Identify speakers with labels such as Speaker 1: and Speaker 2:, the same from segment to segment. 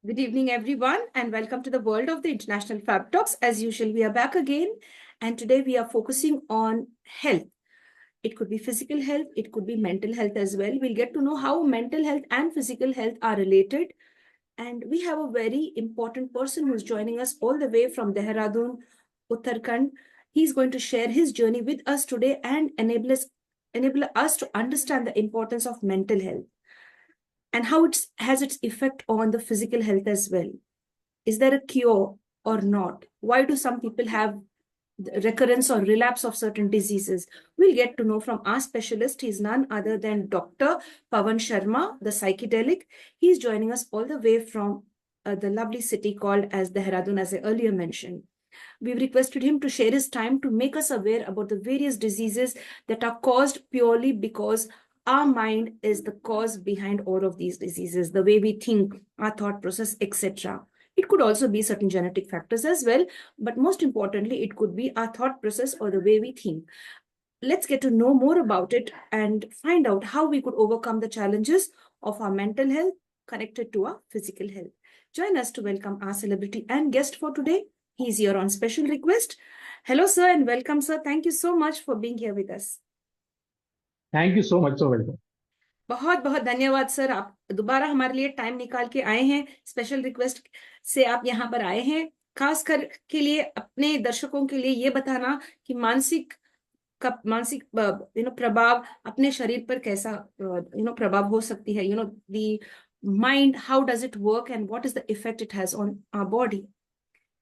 Speaker 1: Good evening, everyone, and welcome to the world of the International Fab Talks. As usual, we are back again, and today we are focusing on health. It could be physical health, it could be mental health as well. We'll get to know how mental health and physical health are related. And we have a very important person who's joining us all the way from Dehradun, Uttarakhand. He's going to share his journey with us today and enable us to understand the importance of mental health and how it has its effect on the physical health as well. Is there a cure or not? Why do some people have recurrence or relapse of certain diseases? We'll get to know from our specialist. He's none other than Dr. Pawan Sharma, the psychedelic. He's joining us all the way from the lovely city called as Dehradun, as I earlier mentioned. We've requested him to share his time to make us aware about the various diseases that are caused purely because our mind is the cause behind all of these diseases, the way we think, our thought process, etc. It could also be certain genetic factors as well, but most importantly, it could be our thought process or the way we think. Let's get to know more about it and find out how we could overcome the challenges of our mental health connected to our physical health. Join us to welcome our celebrity and guest for today. He's here on special request. Hello, sir, and welcome, sir. Thank you so much for being here with us.
Speaker 2: Thank you so much, so welcome.
Speaker 1: बहुत बहुत धन्यवाद sir, आप दोबारा हमारे लिए time निकाल के आए हैं। स्पेशल रिक्वेस्ट से आप यहाँ पर आए हैं, खास कर के लिए अपने दर्शकों के लिए ये बताना कि मानसिक प्रभाव अपने शरीर पर कैसा प्रभाव हो सकती है, the mind, how does it work and what is the effect it has on our body.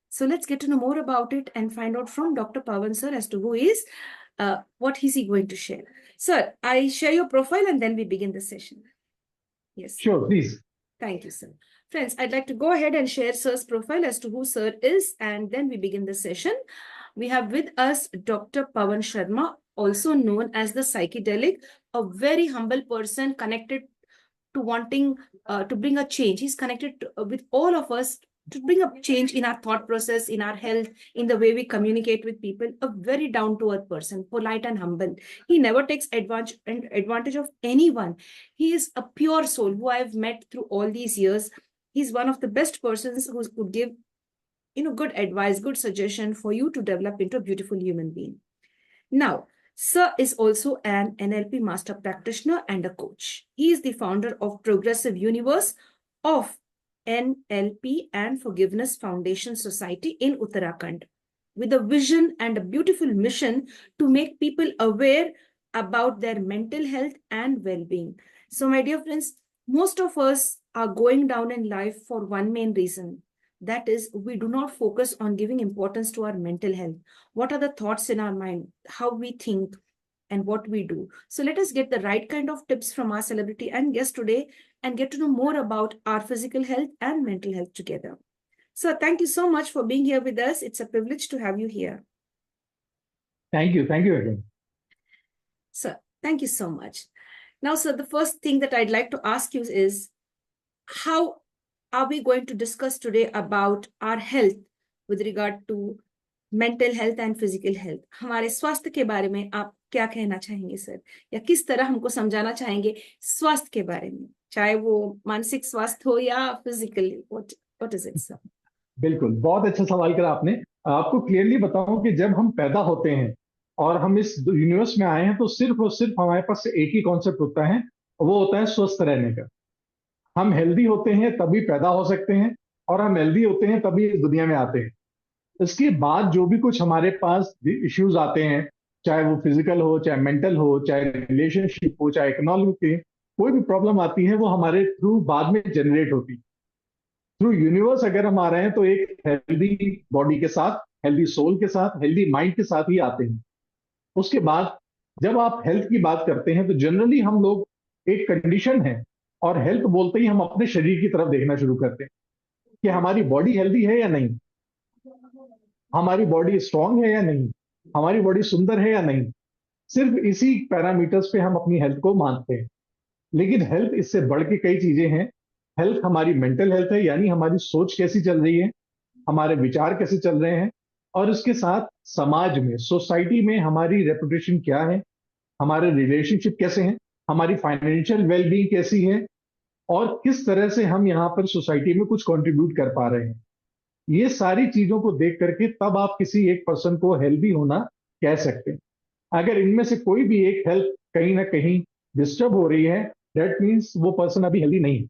Speaker 1: So let's get to know more about it and find out from Dr. Pawan sir as to who is, what is he going to share. Sir, I share your profile and then we begin the session. Yes.
Speaker 2: Sure, please.
Speaker 1: Thank you, sir. Friends, I'd like to go ahead and share sir's profile as to who sir is, and then we begin the session. We have with us Dr. Pawan Sharma, also known as the psychedelic, a very humble person connected to wanting to bring a change. He's connected with all of us to bring a change in our thought process, in our health, in the way we communicate with people. A very down-to-earth person, polite and humble. He never takes advantage of anyone. He is a pure soul who I've met through all these years. He's one of the best persons who could give, good advice, good suggestion for you to develop into a beautiful human being. Now, Sir is also an NLP master practitioner and a coach. He is the founder of Progressive Universe of NLP and Forgiveness Foundation Society in Uttarakhand, with a vision and a beautiful mission to make people aware about their mental health and well-being. So, my dear friends, most of us are going down in life for one main reason. That is, we do not focus on giving importance to our mental health. What are the thoughts in our mind, how we think, and what we do. So let us get the right kind of tips from our celebrity and guest today and get to know more about our physical health and mental health together. So thank you so much for being here with us. It's a privilege to have you here.
Speaker 2: Thank you again.
Speaker 1: Sir, thank you so much. Now, sir, the first thing that I'd like to ask you is, how are we going to discuss today about our health with regard to mental health and physical health? हमारे स्वास्थ्य के बारे में आप क्या कहना चाहेंगे sir, या किस तरह हमको समझाना चाहेंगे स्वास्थ्य के बारे में, चाहे वो मानसिक स्वास्थ्य हो या physical? What is it sir?
Speaker 2: बिल्कुल, बहुत अच्छा सवाल करा आपने। आपको क्लियरली बताऊं कि जब हम पैदा होते हैं और हम इस यूनिवर्स में आए हैं तो सिर्फ और सिर्फ हमारे पास एक ही कॉन्सेप्ट होता है, वो होता है स्वस्थ रहने का। हम हेल्दी होते हैं तभी पैदा हो सकते हैं और हम हेल्दी होते हैं तभी इस दुनिया में आते हैं। इसके बाद जो भी कुछ हमारे पास इश्यूज आते हैं, चाहे वो फिजिकल हो, चाहे मेंटल हो, चाहे रिलेशनशिप हो, चाहे इकोनॉमिक हो, कोई भी प्रॉब्लम आती है वो हमारे थ्रू बाद में जनरेट होती है। थ्रू यूनिवर्स अगर हम आ रहे हैं तो एक हेल्दी बॉडी के साथ, हेल्दी सोल के साथ, हेल्दी माइंड के साथ ही आते हैं। उसके बाद जब आप हेल्थ की बात करते हैं तो जनरली हम लोग, एक कंडीशन है और हेल्थ बोलते ही हम अपने शरीर की तरफ देखना शुरू करते हैं कि हमारी बॉडी हेल्दी है या नहीं, हमारी बॉडी स्ट्रांग है या नहीं, हमारी बॉडी सुंदर है या नहीं। सिर्फ इसी पैरामीटर्स पे हम अपनी हेल्थ को मानते हैं। लेकिन हेल्थ इससे बढ़ के कई चीजें हैं। हेल्थ हमारी मेंटल हेल्थ है, यानी हमारी सोच कैसी चल रही है, हमारे विचार कैसे चल रहे हैं, और इसके साथ समाज में, सोसाइटी में हमारी रेपुटेशन क्या है, हमारे रिलेशनशिप कैसे हैं, हमारी फाइनेंशियल वेलबींग कैसी है, और किस तरह से हम यहाँ पर सोसाइटी में कुछ कंट्रीब्यूट कर पा रहे हैं। ये सारी चीजों को देख करके तब आप किसी एक पर्सन को हेल्दी होना कह सकते हैं। अगर इनमें से कोई भी एक हेल्थ कहीं ना कहीं डिस्टर्ब हो रही है, दैट मीन्स वो पर्सन अभी हेल्दी नहीं है।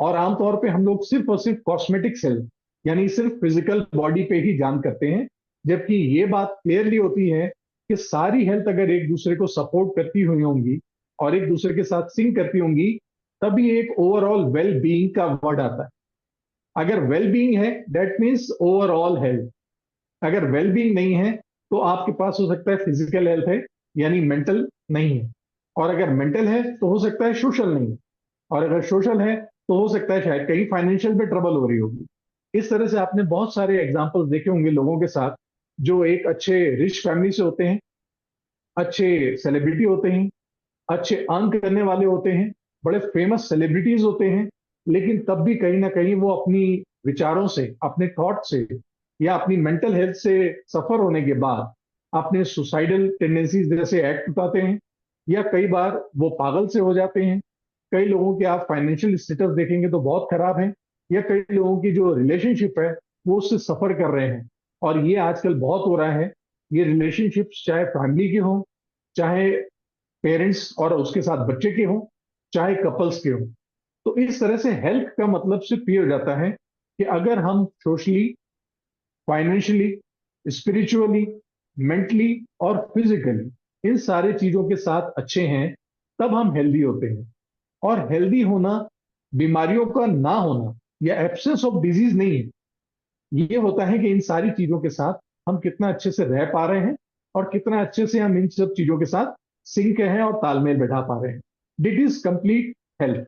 Speaker 2: और आमतौर पे हम लोग सिर्फ और सिर्फ कॉस्मेटिक हेल्थ यानी सिर्फ फिजिकल बॉडी पे ही जान करते हैं, जबकि ये बात क्लियरली होती है कि सारी हेल्थ अगर एक दूसरे को सपोर्ट करती हुई होंगी और एक दूसरे के साथ सिंक करती होंगी, तभी एक ओवरऑल वेल बीइंग का वर्ड आता है। अगर वेल बीइंग है दैट मीन्स ओवरऑल हेल्थ। अगर वेल बीइंग नहीं है तो आपके पास हो सकता है फिजिकल हेल्थ है यानी मेंटल नहीं है, और अगर मेंटल है तो हो सकता है सोशल नहीं है, और अगर सोशल है तो हो सकता है शायद कहीं फाइनेंशियल में ट्रबल हो रही होगी। इस तरह से आपने बहुत सारे एग्जाम्पल्स देखे होंगे लोगों के साथ जो एक अच्छे रिच फैमिली से होते हैं, अच्छे सेलिब्रिटी होते हैं, अच्छे अर्न करने वाले होते हैं, बड़े फेमस सेलिब्रिटीज होते हैं, लेकिन तब भी कहीं ना कहीं वो अपनी विचारों से, अपने थॉट से या अपनी मेंटल हेल्थ से सफर होने के बाद अपने सुसाइडल टेंडेंसीज जैसे एक्ट उठाते हैं, या कई बार वो पागल से हो जाते हैं। कई लोगों के आप फाइनेंशियल स्टेटस देखेंगे तो बहुत खराब है, या कई लोगों की जो रिलेशनशिप है वो उससे सफर कर रहे हैं। और ये आजकल बहुत हो रहा है। ये रिलेशनशिप्स चाहे फैमिली के हों, चाहे पेरेंट्स और उसके साथ बच्चे के हों, चाहे कपल्स के हों। तो इस तरह से हेल्थ का मतलब सिर्फ ये हो जाता है कि अगर हम सोशली, फाइनेंशियली, स्पिरिचुअली, मेंटली और फिजिकली इन सारे चीजों के साथ अच्छे हैं, तब हम हेल्दी होते हैं। और हेल्दी होना बीमारियों का ना होना या एब्सेंस ऑफ डिजीज नहीं है। ये होता है कि इन सारी चीजों के साथ हम कितना अच्छे से रह पा रहे हैं और कितना अच्छे से हम इन सब चीजों के साथ सिंक हैं और तालमेल बैठा पा रहे हैं। This is complete health.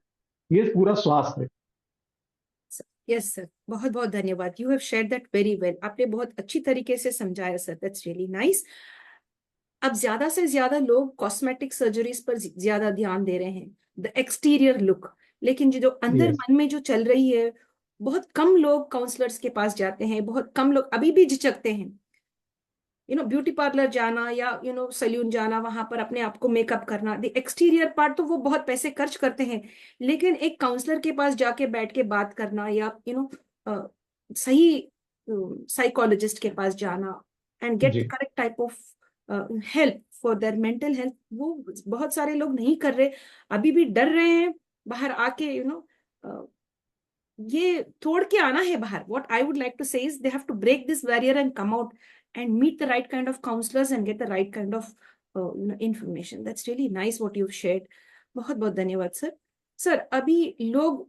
Speaker 2: ये पूरा स्वास्थ्य है।
Speaker 1: यस सर, बहुत बहुत धन्यवाद। You have share that very well. आपने बहुत अच्छी तरीके से समझाया सर, दैट्स रियली नाइस। अब ज्यादा से ज्यादा लोग कॉस्मेटिक सर्जरीज पर ज्यादा ध्यान दे रहे हैं, द एक्सटीरियर लुक, लेकिन जो अंदर
Speaker 2: यस,
Speaker 1: मन में जो चल रही है, बहुत कम लोग काउंसलर्स के पास जाते हैं, बहुत कम लोग अभी भी झिझकते हैं। ब्यूटी पार्लर जाना या सैलून जाना, वहां पर अपने आप को मेकअप करना, द एक्सटीरियर पार्ट तो वो बहुत पैसे खर्च करते हैं। लेकिन एक काउंसलर के पास जाके बैठ के बात करना, या सही साइकोलॉजिस्ट के पास जाना एंड गेट
Speaker 2: जी,
Speaker 1: correct type of help for their mental health, वो बहुत सारे लोग नहीं कर रहे, अभी भी डर रहे हैं बाहर आके। ये तोड़ के आना है बाहर। What I would like to say is they have to break this barrier and come out and meet the right kind of counselors and get the right kind of information. That's really nice what you've shared. बहुत बहुत धन्यवाद sir. Sir, अभी लोग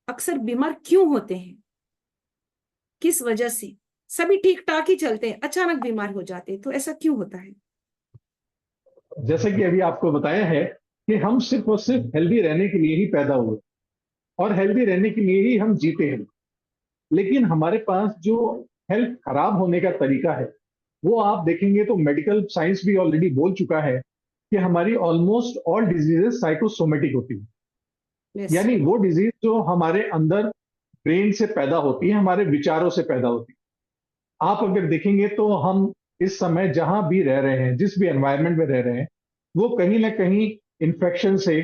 Speaker 1: अक्सर बीमार क्यों होते हैं, किस वजह से? सभी ठीक ठाक ही चलते हैं, अचानक बीमार हो जाते हैं, तो ऐसा क्यों होता है?
Speaker 2: जैसे कि अभी आपको बताया है कि हम सिर्फ और सिर्फ हेल्दी रहने के लिए ही पैदा हुए और हेल्दी रहने के लिए ही हम जीते हैं। लेकिन हमारे पास जो हेल्थ खराब होने का तरीका है, वो आप देखेंगे तो मेडिकल साइंस भी ऑलरेडी बोल चुका है कि हमारी ऑलमोस्ट ऑल डिजीजेस साइकोसोमेटिक होती है।
Speaker 1: यस।
Speaker 2: यानी वो डिजीज जो हमारे अंदर ब्रेन से पैदा होती है, हमारे विचारों से पैदा होती है। आप अगर देखेंगे तो हम इस समय जहां भी रह रहे हैं, जिस भी एनवायरनमेंट में रह रहे हैं, वो कहीं ना कहीं इन्फेक्शन से,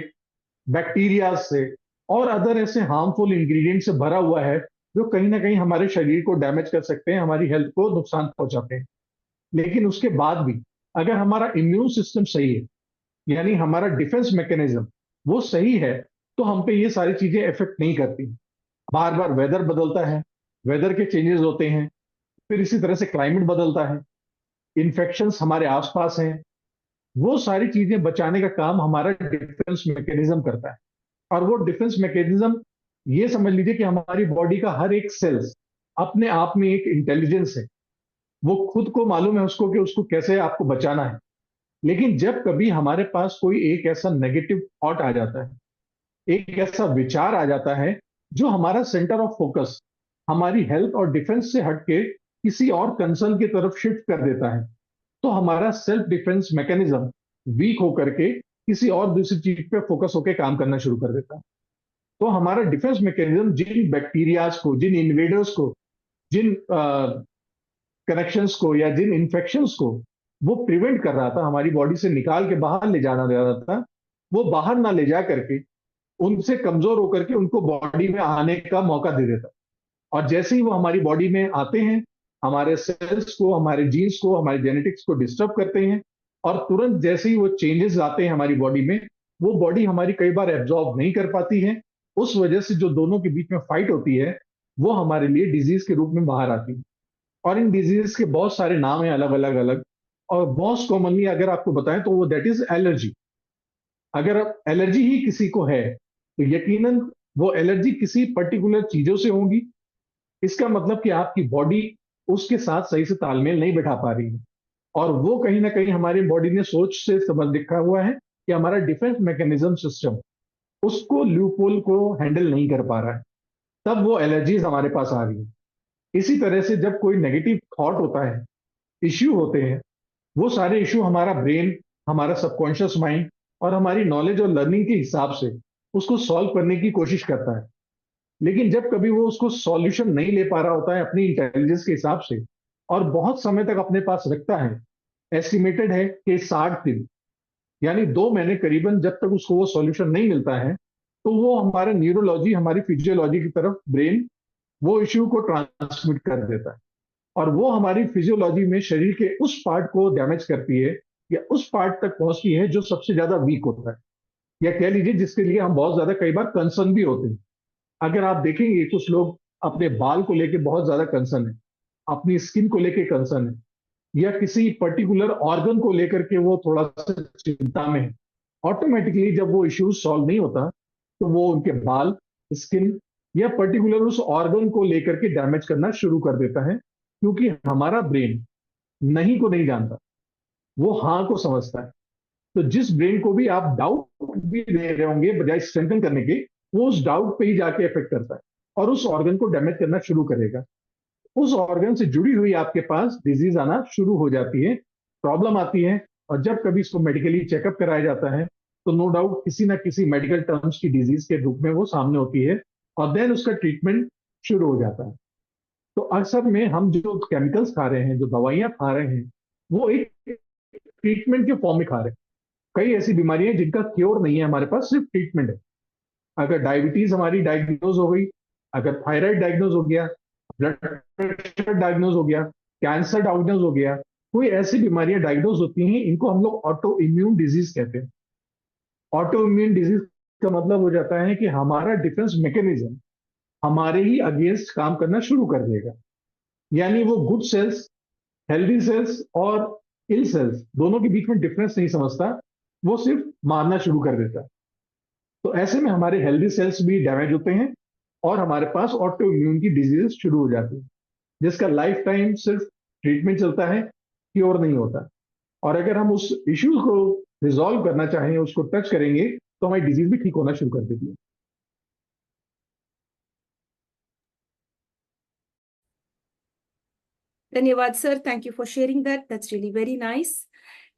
Speaker 2: बैक्टीरिया से और अदर ऐसे हार्मफुल इंग्रेडिएंट से भरा हुआ है जो कहीं ना कहीं हमारे शरीर को डैमेज कर सकते हैं, हमारी हेल्थ को नुकसान पहुंचाते हैं। लेकिन उसके बाद भी अगर हमारा इम्यून सिस्टम सही है, यानी हमारा डिफेंस मैकेनिज्म वो सही है, तो हम पे ये सारी चीजें इफेक्ट नहीं करती। बार बार वेदर बदलता है, वेदर के चेंजेस होते हैं, फिर इसी तरह से क्लाइमेट बदलता है, इन्फेक्शंस हमारे आसपास हैं, वो सारी चीजें बचाने का काम हमारा डिफेंस मैकेनिज्म करता है। और वो डिफेंस मैकेनिज्म, ये समझ लीजिए कि हमारी बॉडी का हर एक सेल्स अपने आप में एक इंटेलिजेंस है। वो खुद को मालूम है उसको कि उसको कैसे आपको बचाना है। लेकिन जब कभी हमारे पास कोई एक ऐसा नेगेटिव थॉट आ जाता है, एक ऐसा विचार आ जाता है जो हमारा सेंटर ऑफ फोकस हमारी हेल्थ और डिफेंस से हटके किसी और कंसर्न की तरफ शिफ्ट कर देता है, तो हमारा सेल्फ डिफेंस मैकेनिज्म वीक होकर के किसी और दूसरी चीज पे फोकस होकर काम करना शुरू कर देता है। तो हमारा डिफेंस मैकेनिज्म जिन बैक्टीरियाज को, जिन इन्वेडर्स को, जिन कनेक्शंस को या जिन इन्फेक्शंस को वो प्रिवेंट कर रहा था, हमारी बॉडी से निकाल के बाहर ले जाना जा रहा था, वो बाहर ना ले जा करके उनसे कमजोर होकर के उनको बॉडी में आने का मौका दे देता है। और जैसे ही वो हमारी बॉडी में आते हैं, हमारे सेल्स को, हमारे जीन्स को, हमारे जेनेटिक्स को डिस्टर्ब करते हैं, और तुरंत जैसे ही वो चेंजेस आते हैं हमारी बॉडी में, वो बॉडी हमारी कई बार एब्जॉर्ब नहीं कर पाती है। उस वजह से जो दोनों के बीच में फाइट होती है, वो हमारे लिए डिजीज के रूप में बाहर आती है। और इन डिजीज के बहुत सारे नाम हैं, अलग अलग अलग। और मोस्ट कॉमनली अगर आपको बताएं तो वो दैट इज एलर्जी। अगर एलर्जी ही किसी को है तो यकीनन वो एलर्जी किसी पर्टिकुलर चीजों से होगी। इसका मतलब कि आपकी बॉडी उसके साथ सही से तालमेल नहीं बैठा पा रही है, और वो कहीं ना कहीं हमारी बॉडी ने सोच से समझ रखा हुआ है कि हमारा डिफेंस मैकेनिज्म सिस्टम उसको ल्यूपोल को हैंडल नहीं कर पा रहा है। तब वो एलर्जीज हमारे पास आ रही है। इसी तरह से जब कोई नेगेटिव थॉट होता है, इश्यू होते हैं, वो सारे इश्यू हमारा ब्रेन, हमारा सबकॉन्शियस माइंड और हमारी नॉलेज और लर्निंग के हिसाब से उसको सॉल्व करने की कोशिश करता है। लेकिन जब कभी वो उसको सॉल्यूशन नहीं ले पा रहा होता है अपनी इंटेलिजेंस के हिसाब से, और बहुत समय तक अपने पास रखता है, एस्टिमेटेड है कि 60 दिन, यानी 2 महीने करीबन, जब तक उसको वो सॉल्यूशन नहीं मिलता है, तो वो हमारे न्यूरोलॉजी, हमारी फिजियोलॉजी की तरफ ब्रेन वो इश्यू को ट्रांसमिट कर देता है। और वो हमारी फिजियोलॉजी में शरीर के उस पार्ट को डैमेज करती है, या उस पार्ट तक पहुंचती है जो सबसे ज्यादा वीक होता है, या कह लीजिए जिसके लिए हम बहुत ज्यादा कई बार कंसर्न भी होते हैं। अगर आप देखेंगे कुछ लोग अपने बाल को लेके बहुत ज्यादा कंसर्न है, अपनी स्किन को लेके कंसर्न है, या किसी पर्टिकुलर ऑर्गन को लेकर के वो थोड़ा सा चिंता में है। ऑटोमेटिकली जब वो इश्यूज सॉल्व नहीं होता, तो वो उनके बाल, स्किन या पर्टिकुलर उस ऑर्गन को लेकर के डैमेज करना शुरू कर देता है। क्योंकि हमारा ब्रेन नहीं को नहीं जानता, वो हाँ को समझता है। तो जिस ब्रेन को भी आप डाउट भी दे रहे होंगे बजाय स्ट्रेंथन करने के, वो उस डाउट पे ही जाके इफेक्ट करता है और उस ऑर्गन को डैमेज करना शुरू करेगा। उस ऑर्गन से जुड़ी हुई आपके पास डिजीज आना शुरू हो जाती है, प्रॉब्लम आती है। और जब कभी इसको मेडिकली चेकअप कराया जाता है, तो नो डाउट किसी ना किसी मेडिकल टर्म्स की डिजीज के रूप में वो सामने होती है, और देन उसका ट्रीटमेंट शुरू हो जाता है। तो असल में हम जो केमिकल्स खा रहे हैं, जो दवाइयां खा रहे हैं, वो एक ट्रीटमेंट के फॉर्म में खा रहे हैं। कई ऐसी बीमारियां हैं जिनका क्योर नहीं है हमारे पास, सिर्फ ट्रीटमेंट है। अगर डायबिटीज हमारी डायग्नोज हो गई, अगर थायराइड डायग्नोज हो गया, ब्लड प्रेशर डायग्नोज हो गया, कैंसर डायग्नोज हो गया, कोई ऐसी बीमारियां डायग्नोज होती हैं, इनको हम लोग ऑटो इम्यून डिजीज कहते हैं। ऑटो इम्यून डिजीज का मतलब हो जाता है कि हमारा डिफेंस मैकेनिज्म हमारे ही अगेंस्ट काम करना शुरू कर देगा। यानी वो गुड सेल्स, हेल्दी सेल्स और इल सेल्स दोनों के बीच में डिफरेंस नहीं समझता, वो सिर्फ मारना शुरू कर देता है। तो ऐसे में हमारे हेल्दी सेल्स भी डैमेज होते हैं, और हमारे पास ऑटो इम्यून की डिजीज शुरू हो जाती है, जिसका लाइफ टाइम सिर्फ ट्रीटमेंट चलता है, क्योर नहीं होता। और अगर हम उस इश्यूज को रिजॉल्व करना चाहें, उसको टच करेंगे, तो हमारी डिजीज भी ठीक होना शुरू कर देती है।
Speaker 1: धन्यवाद sir, thank you for sharing that, that's really very nice.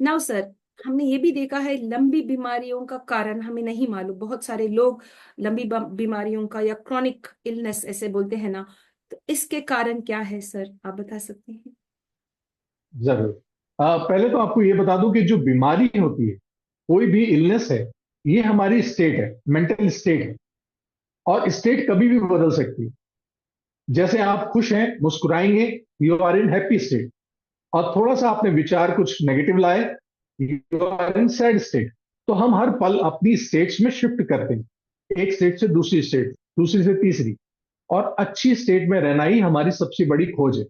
Speaker 1: Now sir, हमने ये भी देखा है लंबी बीमारियों का कारण हमें नहीं मालूम। बहुत सारे लोग लंबी बीमारियों का या क्रॉनिक इलनेस ऐसे बोलते हैं ना, तो इसके कारण क्या है सर, आप बता सकते हैं?
Speaker 2: जरूर। पहले तो आपको ये बता दूं कि जो बीमारी होती है, कोई भी इलनेस है, ये हमारी स्टेट है, मेंटल स्टेट है। और स्टेट कभी भी बदल सकती है। जैसे आप खुश हैं, मुस्कुराएंगे, you are in happy state. और थोड़ा सा आपने विचार कुछ नेगेटिव लाए, you are in sad state. तो हम हर पल अपनी स्टेट्स में शिफ्ट करते हैं, एक स्टेट से दूसरी स्टेट, दूसरी से तीसरी। और अच्छी स्टेट में रहना ही हमारी सबसे बड़ी खोज है।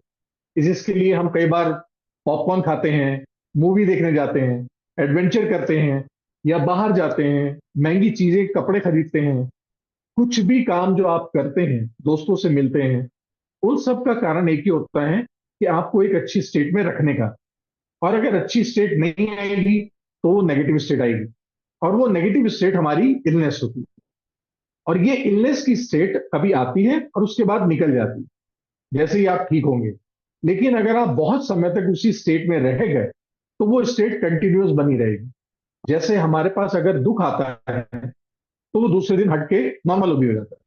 Speaker 2: इसके लिए हम कई बार पॉपकॉर्न खाते हैं, मूवी देखने जाते हैं, एडवेंचर करते हैं, या बाहर जाते हैं, महंगी चीजें, कपड़े खरीदते हैं। कुछ भी काम जो आप करते हैं, दोस्तों से मिलते हैं, उन सब का कारण एक ही होता है कि आपको एक अच्छी स्टेट में रखने का। और अगर अच्छी स्टेट नहीं आएगी, तो वो नेगेटिव स्टेट आएगी, और वो नेगेटिव स्टेट हमारी इलनेस होती है। और ये इलनेस की स्टेट कभी आती है और उसके बाद निकल जाती है, जैसे ही आप ठीक होंगे। लेकिन अगर आप बहुत समय तक उसी स्टेट में रह गए, तो वो स्टेट कंटिन्यूस बनी रहेगी। जैसे हमारे पास अगर दुख आता है, तो वो दूसरे दिन हट के नॉर्मल भी हो जाता है।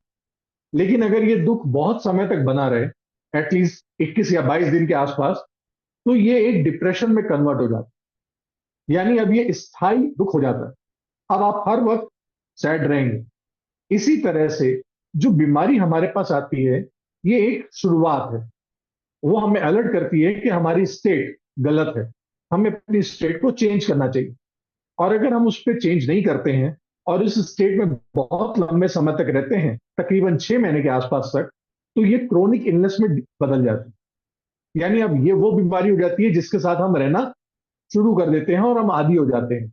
Speaker 2: लेकिन अगर ये दुख बहुत समय तक बना रहे, एटलीस्ट 21 या 22 दिन के आसपास, तो ये एक डिप्रेशन में कन्वर्ट हो जाता है। यानी अब ये स्थायी दुख हो जाता है। अब आप हर वक्त सैड रहेंगे, इसी तरह से जो बीमारी हमारे पास आती है, ये एक शुरुआत है। वो हमें अलर्ट करती है कि हमारी स्टेट गलत है, हमें अपनी स्टेट को चेंज करना चाहिए। और अगर हम उस पर चेंज नहीं करते हैं और इस स्टेट में बहुत लंबे समय तक रहते हैं, तकरीबन 6 महीने के आसपास तक, तो ये क्रोनिक इलनेस में बदल जाती है। यानी अब ये वो बीमारी हो जाती है जिसके साथ हम रहना शुरू कर देते हैं और हम आदी हो जाते हैं।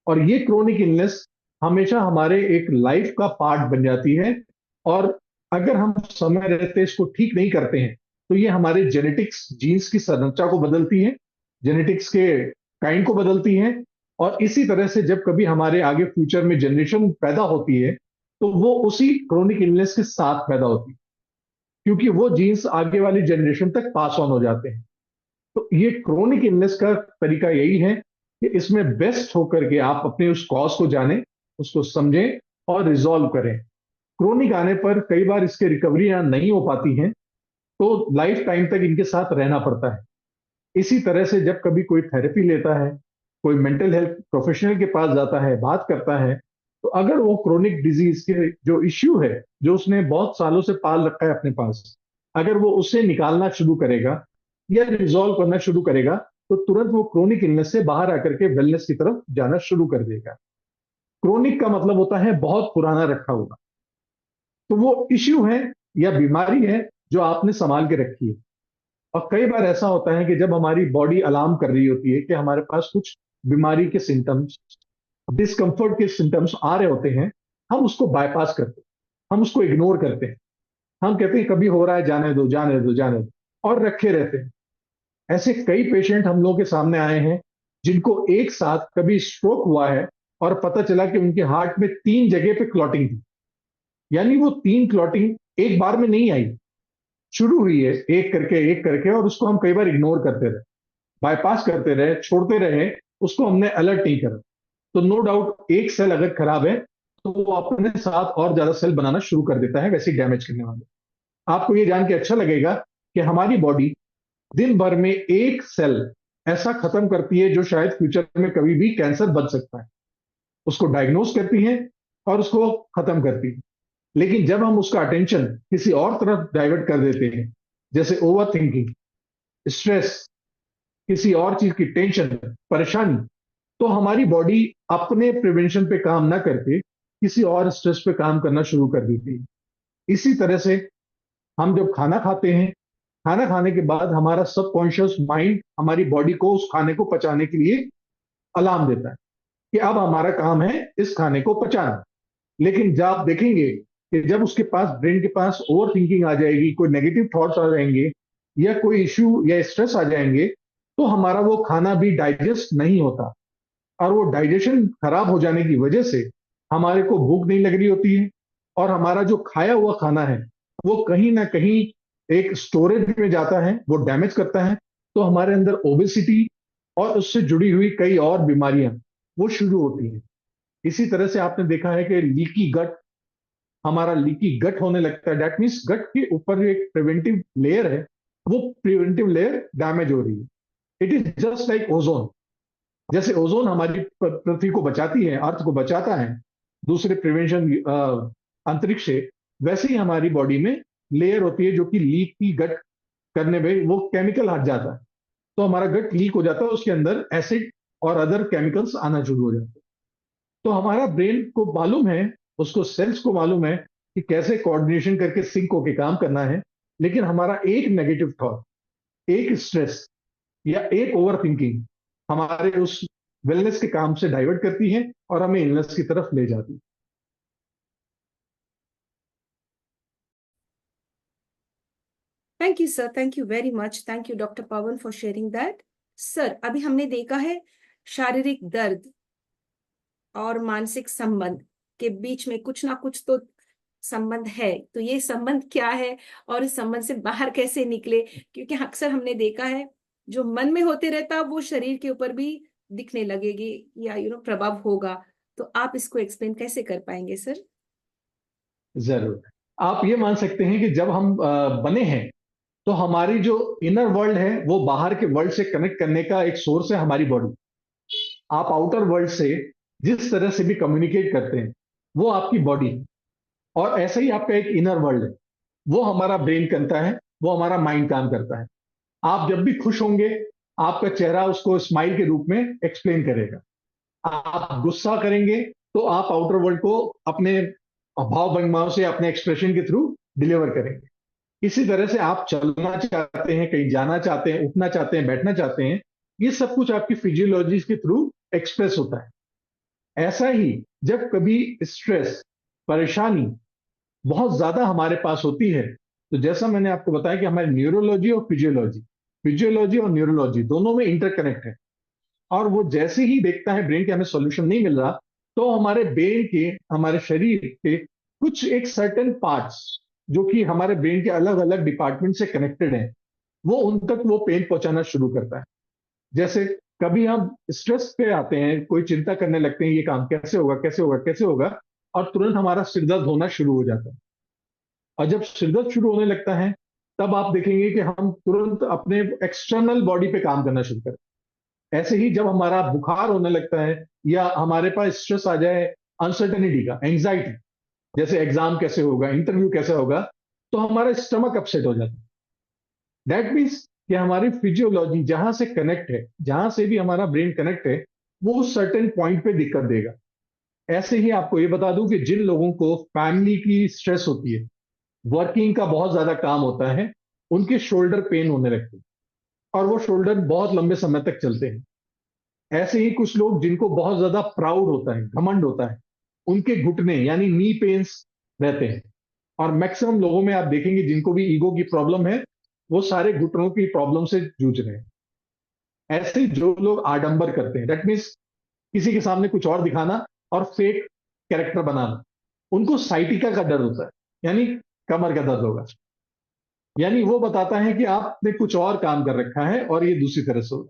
Speaker 2: और ये क्रोनिक इलनेस हमेशा हमारे एक लाइफ का पार्ट बन जाती है। और अगर हम समय रहते इसको ठीक नहीं करते हैं, तो ये हमारे जेनेटिक्स जीन्स की संरचना को बदलती है, जेनेटिक्स के काइंड को बदलती है। और इसी तरह से जब कभी हमारे आगे फ्यूचर में जनरेशन पैदा होती है, तो वो उसी क्रोनिक इलनेस के साथ पैदा होती है, क्योंकि वो जीन्स आगे वाली जनरेशन तक पास ऑन हो जाते हैं। तो ये क्रोनिक इलनेस का तरीका यही है कि इसमें बेस्ट होकर के आप अपने उस कॉज को जानें, उसको समझें और रिजॉल्व करें। क्रोनिक आने पर कई बार इसके रिकवरी नहीं हो पाती हैं, तो लाइफ टाइम तक इनके साथ रहना पड़ता है। इसी तरह से जब कभी कोई थेरेपी लेता है, कोई मेंटल हेल्थ प्रोफेशनल के पास जाता है, बात करता है, तो अगर वो क्रोनिक डिजीज के जो इश्यू है, जो उसने बहुत सालों से पाल रखा है अपने पास, अगर वो उसे निकालना शुरू करेगा या रिजॉल्व करना शुरू करेगा, तो तुरंत वो क्रोनिक इलनेस से बाहर आकर के वेलनेस की तरफ जाना शुरू कर देगा। क्रोनिक का मतलब होता है बहुत पुराना रखा हुआ। तो वो इश्यू है या बीमारी है जो आपने संभाल के रखी है। और कई बार ऐसा होता है कि जब हमारी बॉडी अलार्म कर रही होती है कि हमारे पास कुछ बीमारी के सिम्टम्स, डिस्कंफर्ट के सिम्टम्स आ रहे होते हैं, हम उसको बायपास करते हैं, हम उसको इग्नोर करते हैं। हम कहते हैं कभी हो रहा है, जाने दो जाने दो जाने दो, और रखे रहते हैं। ऐसे कई पेशेंट हम लोगों के सामने आए हैं जिनको एक साथ कभी स्ट्रोक हुआ है और पता चला कि उनके हार्ट में 3 जगह पे क्लॉटिंग थी। यानी वो 3 क्लॉटिंग एक बार में नहीं आई, शुरू हुई है एक करके, और उसको हम कई बार इग्नोर करते रहे, बाईपास करते रहे, छोड़ते रहे, उसको हमने अलर्ट नहीं करा। तो नो डाउट एक सेल अगर खराब है, तो वो अपने साथ और ज्यादा सेल बनाना शुरू कर देता है, वैसे डैमेज करने वाले। आपको ये जान के अच्छा लगेगा कि हमारी बॉडी दिन भर में एक सेल ऐसा खत्म करती है जो शायद फ्यूचर में कभी भी कैंसर बन सकता है। उसको डायग्नोज करती है और उसको खत्म करती है। लेकिन जब हम उसका अटेंशन किसी और तरफ डाइवर्ट कर देते हैं, जैसे ओवर थिंकिंग, स्ट्रेस, किसी और चीज की टेंशन, परेशानी, तो हमारी बॉडी अपने प्रिवेंशन पे काम ना करके किसी और स्ट्रेस पे काम करना शुरू कर देती है। इसी तरह से हम जब खाना खाते हैं, खाना खाने के बाद हमारा सबकॉन्शियस माइंड हमारी बॉडी को उस खाने को पचाने के लिए अलार्म देता है कि अब हमारा काम है इस खाने को पचाना। लेकिन जब आप देखेंगे कि जब उसके पास, ब्रेन के पास ओवर थिंकिंग आ जाएगी, कोई नेगेटिव थॉट्स आ जाएंगे या कोई इश्यू या स्ट्रेस आ जाएंगे, तो हमारा वो खाना भी डाइजेस्ट नहीं होता। और वो डाइजेशन खराब हो जाने की वजह से हमारे को भूख नहीं लग रही होती है, और हमारा जो खाया हुआ खाना है वो कहीं ना कहीं एक स्टोरेज में जाता है, वो डैमेज करता है। तो हमारे अंदर ओबेसिटी और उससे जुड़ी हुई कई और बीमारियां वो शुरू होती हैं। इसी तरह से आपने देखा है कि लीकी गट, हमारा लीकी गट होने लगता है। दैट मीन्स गट के ऊपर जो एक प्रिवेंटिव लेयर है, वो प्रिवेंटिव लेयर डैमेज हो रही है। It is just like ozone. जैसे ओजोन हमारी पृथ्वी को बचाती है, अर्थ को बचाता है दूसरे प्रिवेंशन अंतरिक्ष से, वैसे ही हमारी बॉडी में लेयर होती है जो कि लीक की गट करने में वो केमिकल हट जाता है। तो हमारा गट लीक हो जाता है, उसके अंदर एसिड और अदर केमिकल्स आना शुरू हो जाते हैं। तो हमारा ब्रेन को मालूम है, उसको सेल्स को मालूम है कि कैसे कोऑर्डिनेशन करके सिंक होके काम करना है। लेकिन हमारा एक नेगेटिव थॉट, एक स्ट्रेस या एक ओवर थिंकिंग हमारे उस वेलनेस के काम से डाइवर्ट करती है और हमें इलनेस की तरफ ले जाती है।
Speaker 1: Thank you sir, thank you very much, thank you doctor Pawan for sharing that. Sir, अभी हमने देखा है शारीरिक दर्द और मानसिक संबंध के बीच में कुछ ना कुछ तो संबंध है। तो ये संबंध क्या है और इस संबंध से बाहर कैसे निकले? क्योंकि अक्सर हमने देखा है जो मन में होते रहता वो शरीर के ऊपर भी दिखने लगेगी या प्रभाव होगा। तो आप इसको एक्सप्लेन कैसे कर पाएंगे सर?
Speaker 2: जरूर। आप ये मान सकते हैं कि जब हम बने हैं, तो हमारी जो इनर वर्ल्ड है वो बाहर के वर्ल्ड से कनेक्ट करने का एक सोर्स है हमारी बॉडी। आप आउटर वर्ल्ड से जिस तरह से भी कम्युनिकेट करते हैं, वो आपकी बॉडी है। और ऐसा ही आपका एक इनर वर्ल्ड है, वो हमारा ब्रेन करता है, वो हमारा माइंड काम करता है। आप जब भी खुश होंगे, आपका चेहरा उसको स्माइल के रूप में एक्सप्लेन करेगा। आप गुस्सा करेंगे तो आप आउटर वर्ल्ड को अपने भाव भंगिमाओं से, अपने एक्सप्रेशन के थ्रू डिलीवर करेंगे। इसी तरह से आप चलना चाहते हैं, कहीं जाना चाहते हैं, उठना चाहते हैं, बैठना चाहते हैं, ये सब कुछ आपकी फिजियोलॉजी के थ्रू एक्सप्रेस होता है। ऐसा ही जब कभी स्ट्रेस, परेशानी बहुत ज्यादा हमारे पास होती है, तो जैसा मैंने आपको बताया कि हमारी न्यूरोलॉजी और फिजियोलॉजी, फिजियोलॉजी और न्यूरोलॉजी दोनों में इंटरकनेक्ट है। और वो जैसे ही देखता है ब्रेन के हमें सॉल्यूशन नहीं मिल रहा, तो हमारे ब्रेन के, हमारे शरीर के कुछ एक सर्टेन पार्ट्स जो कि हमारे ब्रेन के अलग अलग डिपार्टमेंट से कनेक्टेड हैं, वो उन तक वो पेन पहुंचाना शुरू करता है। जैसे कभी हम स्ट्रेस पे आते हैं, कोई चिंता करने लगते हैं, ये काम कैसे होगा, कैसे होगा, कैसे होगा, और तुरंत हमारा सिरदर्द होना शुरू हो जाता है। और जब सिरदर्द शुरू होने लगता है, तब आप देखेंगे कि हम तुरंत अपने एक्सटर्नल बॉडी पे काम करना शुरू करते हैं। ऐसे ही जब हमारा बुखार होने लगता है, या हमारे पास स्ट्रेस आ जाए, अनसर्टेनिटी का, एंग्जाइटी, जैसे एग्जाम कैसे होगा, इंटरव्यू कैसे होगा, तो हमारा स्टमक अपसेट हो जाता है। दैट मीन्स कि हमारी फिजियोलॉजी जहां से कनेक्ट है, जहां से भी हमारा ब्रेन कनेक्ट है, वो उस सर्टेन पॉइंट पे दिक्कत देगा। ऐसे ही आपको ये बता दूं कि जिन लोगों को फैमिली की स्ट्रेस होती है, वर्किंग का बहुत ज्यादा काम होता है, उनके शोल्डर पेन होने लगते हैं, और वो शोल्डर बहुत लंबे समय तक चलते हैं। ऐसे ही कुछ लोग जिनको बहुत ज्यादा प्राउड होता है, घमंड होता है, उनके घुटने यानी नी पेन्स रहते हैं। और मैक्सिमम लोगों में आप देखेंगे जिनको भी ईगो की प्रॉब्लम है, वो सारे घुटनों की प्रॉब्लम से जूझ रहे हैं। ऐसे ही जो लोग आडंबर करते हैं, दैट मीन्स किसी के सामने कुछ और दिखाना और फेक कैरेक्टर बनाना, उनको साइटिका का डर होता है, यानी कमर का दर्द होगा। यानी वो बताता है कि आपने कुछ और काम कर रखा है और ये दूसरी तरह से होगा।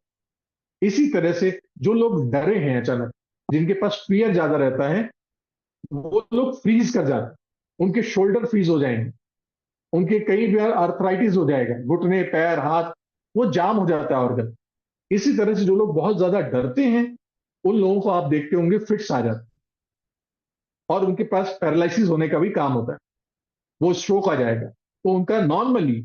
Speaker 2: इसी तरह से जो लोग डरे हैं अचानक, जिनके पास फियर ज्यादा रहता है, वो लोग फ्रीज कर जाते हैं, उनके शोल्डर फ्रीज हो जाएंगे, उनके कई बार आर्थराइटिस हो जाएगा, घुटने, पैर, हाथ, वो जाम हो जाता है ऑर्गन। इसी तरह से जो लोग बहुत ज्यादा डरते हैं, उन लोगों को आप देखते होंगे फिट्स आ जाते हैं, और उनके पास पैरालिसिस होने का भी काम होता है, वो स्ट्रोक आ जाएगा। तो उनका नॉर्मली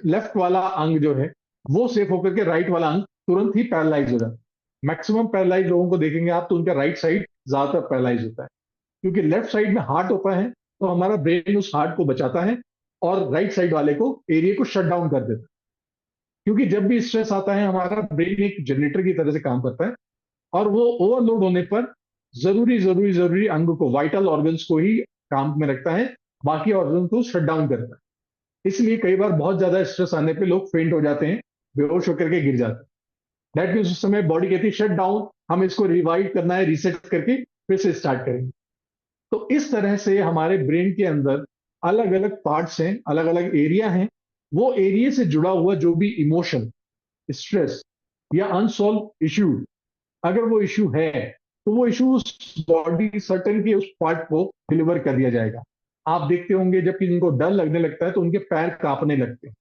Speaker 2: लेफ्ट वाला अंग जो है, वो सेफ होकर के राइट वाला अंग तुरंत ही पैरालाइज हो जाता है। मैक्सिमम पैरालाइज लोगों को देखेंगे आप, तो उनका राइट साइड ज्यादातर पैरालाइज होता है, क्योंकि लेफ्ट साइड में हार्ट होता है, तो हमारा ब्रेन उस हार्ट को बचाता है और राइट साइड वाले को, एरिया को शट डाउन कर देता है। क्योंकि जब भी स्ट्रेस आता है, हमारा ब्रेन एक जनरेटर की तरह से काम करता है, और वो ओवरलोड होने पर जरूरी अंग को, वाइटल ऑर्गन्स को ही काम में रखता है, बाकी ऑर्गन को शट डाउन करता है। इसलिए कई बार बहुत ज्यादा स्ट्रेस आने पे लोग फेंट हो जाते हैं, बेहोश होकर के गिर जाते हैं। दैट मीन्स उस समय बॉडी कहती है शट डाउन, हम इसको रिवाइव करना है, रीसेट करके फिर से स्टार्ट करेंगे। तो इस तरह से हमारे ब्रेन के अंदर अलग अलग पार्ट्स हैं, अलग अलग एरिया हैं। वो एरिया से जुड़ा हुआ जो भी इमोशन, स्ट्रेस या अनसॉल्व इश्यू, अगर वो इश्यू है, तो वो इश्यू उस बॉडी सर्टन के उस पार्ट को डिलीवर कर दिया जाएगा। आप देखते होंगे जब किसी को डर लगने लगता है, तो उनके पैर कांपने लगते हैं,